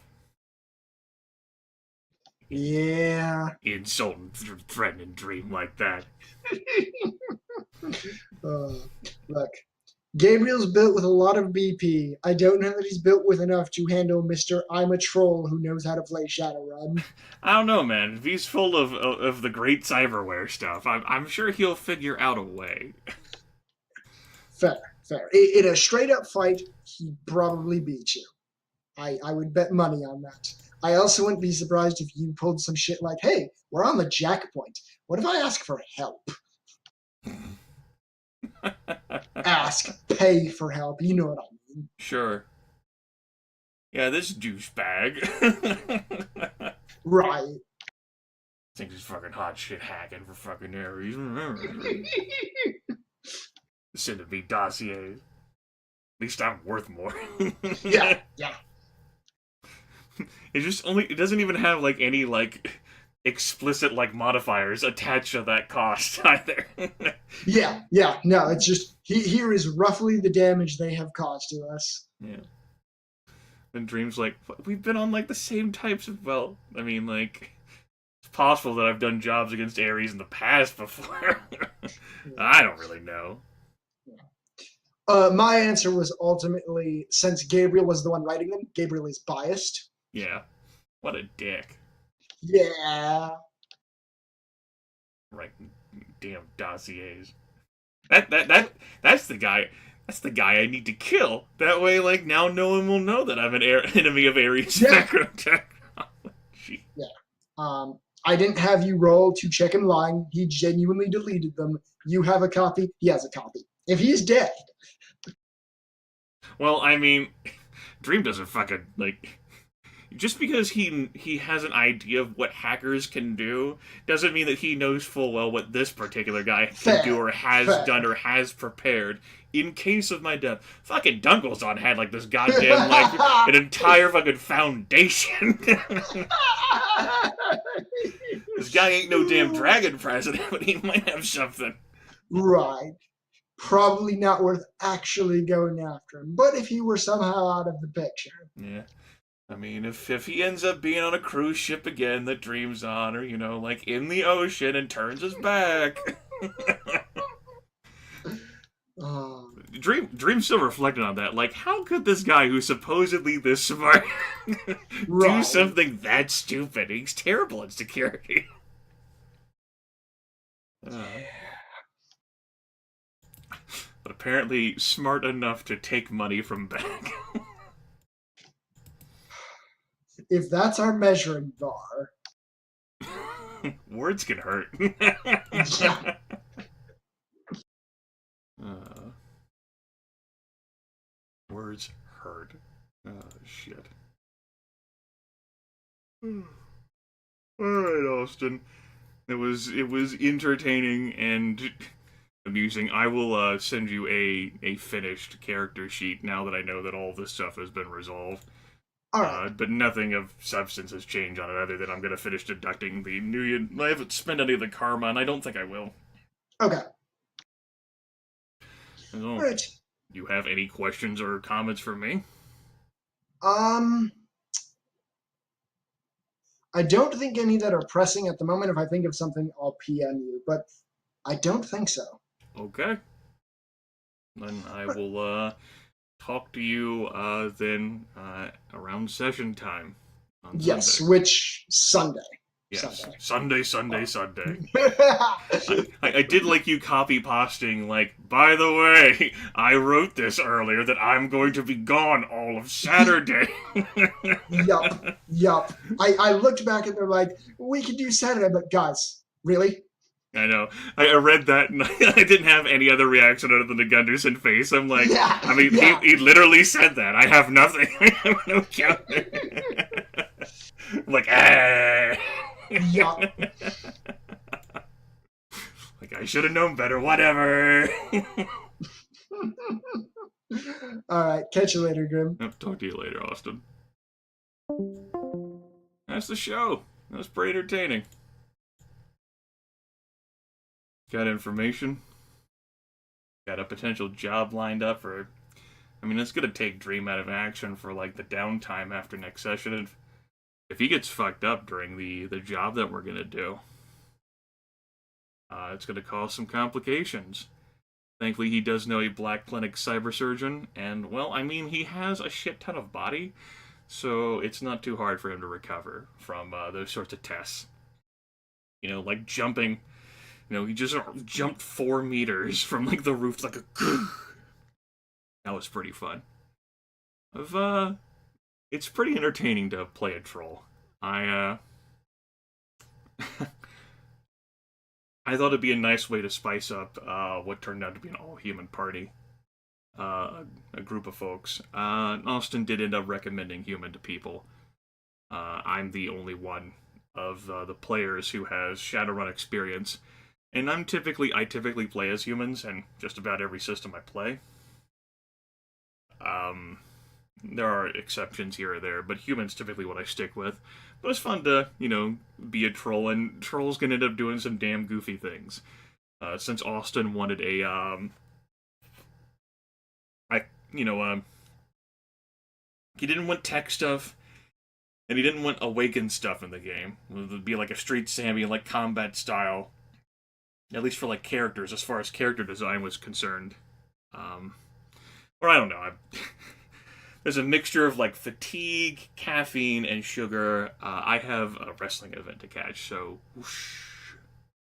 [SPEAKER 2] Yeah.
[SPEAKER 1] Insulting, threatening Dream like that.
[SPEAKER 2] Look, Gabriel's built with a lot of BP. I don't know that he's built with enough to handle Mr. I'm a troll who knows how to play Shadowrun.
[SPEAKER 1] I don't know, man. If he's full of the great cyberware stuff, I'm sure he'll figure out a way.
[SPEAKER 2] Fair, fair. In a straight up fight, he'd probably beat you. I would bet money on that. I also wouldn't be surprised if you pulled some shit like, hey, we're on the jack point. What if I ask for help? Ask, pay for help. You know what I mean.
[SPEAKER 1] Sure. Yeah, this douchebag.
[SPEAKER 2] Right.
[SPEAKER 1] Thinks he's fucking hot shit hacking for fucking Ares. Sending me dossiers. At least I'm worth more.
[SPEAKER 2] Yeah, yeah.
[SPEAKER 1] It doesn't even have like any like explicit like modifiers attached to that cost either.
[SPEAKER 2] Yeah, yeah. No, it's just here is roughly the damage they have caused to us.
[SPEAKER 1] Yeah. And Dream's like, we've been on like the same types of, well, I mean, like, it's possible that I've done jobs against Ares in the past before. I don't really know.
[SPEAKER 2] My answer was ultimately, since Gabriel was the one writing them, Gabriel is biased.
[SPEAKER 1] Yeah. What a dick.
[SPEAKER 2] Yeah.
[SPEAKER 1] Writing damn dossiers. That's the guy. That's the guy I need to kill. That way, like, now no one will know that I'm an enemy of Ares' macro technology.
[SPEAKER 2] Yeah. I didn't have you roll to check him lying. He genuinely deleted them. You have a copy. He has a copy. If he's dead.
[SPEAKER 1] Well, I mean, Dream doesn't fucking, like... Just because he has an idea of what hackers can do doesn't mean that he knows full well what this particular guy can do or has done or has prepared in case of my death. Fucking Dunkelzon had like this goddamn like an entire fucking foundation. This guy ain't no damn dragon president, but he might have something.
[SPEAKER 2] Right. Probably not worth actually going after him. But if he were somehow out of the picture.
[SPEAKER 1] Yeah. I mean, if he ends up being on a cruise ship again that Dream's on, or, you know, like in the ocean and turns his back. Dream's still reflecting on that. Like, how could this guy who's supposedly this smart do something that stupid? He's terrible at security. But apparently smart enough to take money from Beck.
[SPEAKER 2] If that's our measuring bar.
[SPEAKER 1] Words can hurt.
[SPEAKER 2] Yeah.
[SPEAKER 1] Words hurt. Oh, shit. Alright, Austin. It was entertaining and amusing. I will send you a finished character sheet now that I know that all this stuff has been resolved. But nothing of substance has changed on it other than I'm going to finish deducting the new... I haven't spent any of the karma, and I don't think I will.
[SPEAKER 2] Okay.
[SPEAKER 1] All right. Do you have any questions or comments for me?
[SPEAKER 2] I don't think any that are pressing at the moment. If I think of something, I'll PM you, but I don't think so.
[SPEAKER 1] Okay. Then I will talk to you then around session time on
[SPEAKER 2] yes,
[SPEAKER 1] Sunday.
[SPEAKER 2] which Sunday?
[SPEAKER 1] Yes,
[SPEAKER 2] Sunday.
[SPEAKER 1] Sunday. I did like you copy pasting, like, by the way, I wrote this earlier that I'm going to be gone all of Saturday.
[SPEAKER 2] Yup. I looked back and they're like, we can do Saturday, but guys, really?
[SPEAKER 1] I know. I read that and I didn't have any other reaction other than the Gunderson face. I'm like, he literally said that. I have nothing. I have no counter. I'm like, ah.
[SPEAKER 2] Yup.
[SPEAKER 1] Like, I should have known better. Whatever.
[SPEAKER 2] Alright, catch you later, Grim.
[SPEAKER 1] I'll talk to you later, Austin. That's the show. That was pretty entertaining. Got information. Got a potential job lined up for... I mean, it's gonna take Dream out of action for, like, the downtime after next session. If he gets fucked up during the job that we're gonna do, it's gonna cause some complications. Thankfully, he does know a Black Clinic cyber surgeon, and, well, I mean, he has a shit ton of body, so it's not too hard for him to recover from those sorts of tests. You know, like jumping... You know, he just jumped 4 meters from, like, the roof, like a... That was pretty fun. It's pretty entertaining to play a troll. I thought it'd be a nice way to spice up what turned out to be an all-human party. A group of folks. Austin did end up recommending human to people. I'm the only one of the players who has Shadowrun experience. And I typically play as humans in just about every system I play. There are exceptions here or there, but humans typically what I stick with. But it's fun to, you know, be a troll, and trolls can end up doing some damn goofy things. Since Austin wanted a, he didn't want tech stuff, and he didn't want Awakened stuff in the game. It would be like a Street Sammy, like combat style. At least for, like, characters, as far as character design was concerned. Or I don't know. There's a mixture of, like, fatigue, caffeine, and sugar. I have a wrestling event to catch, so whoosh.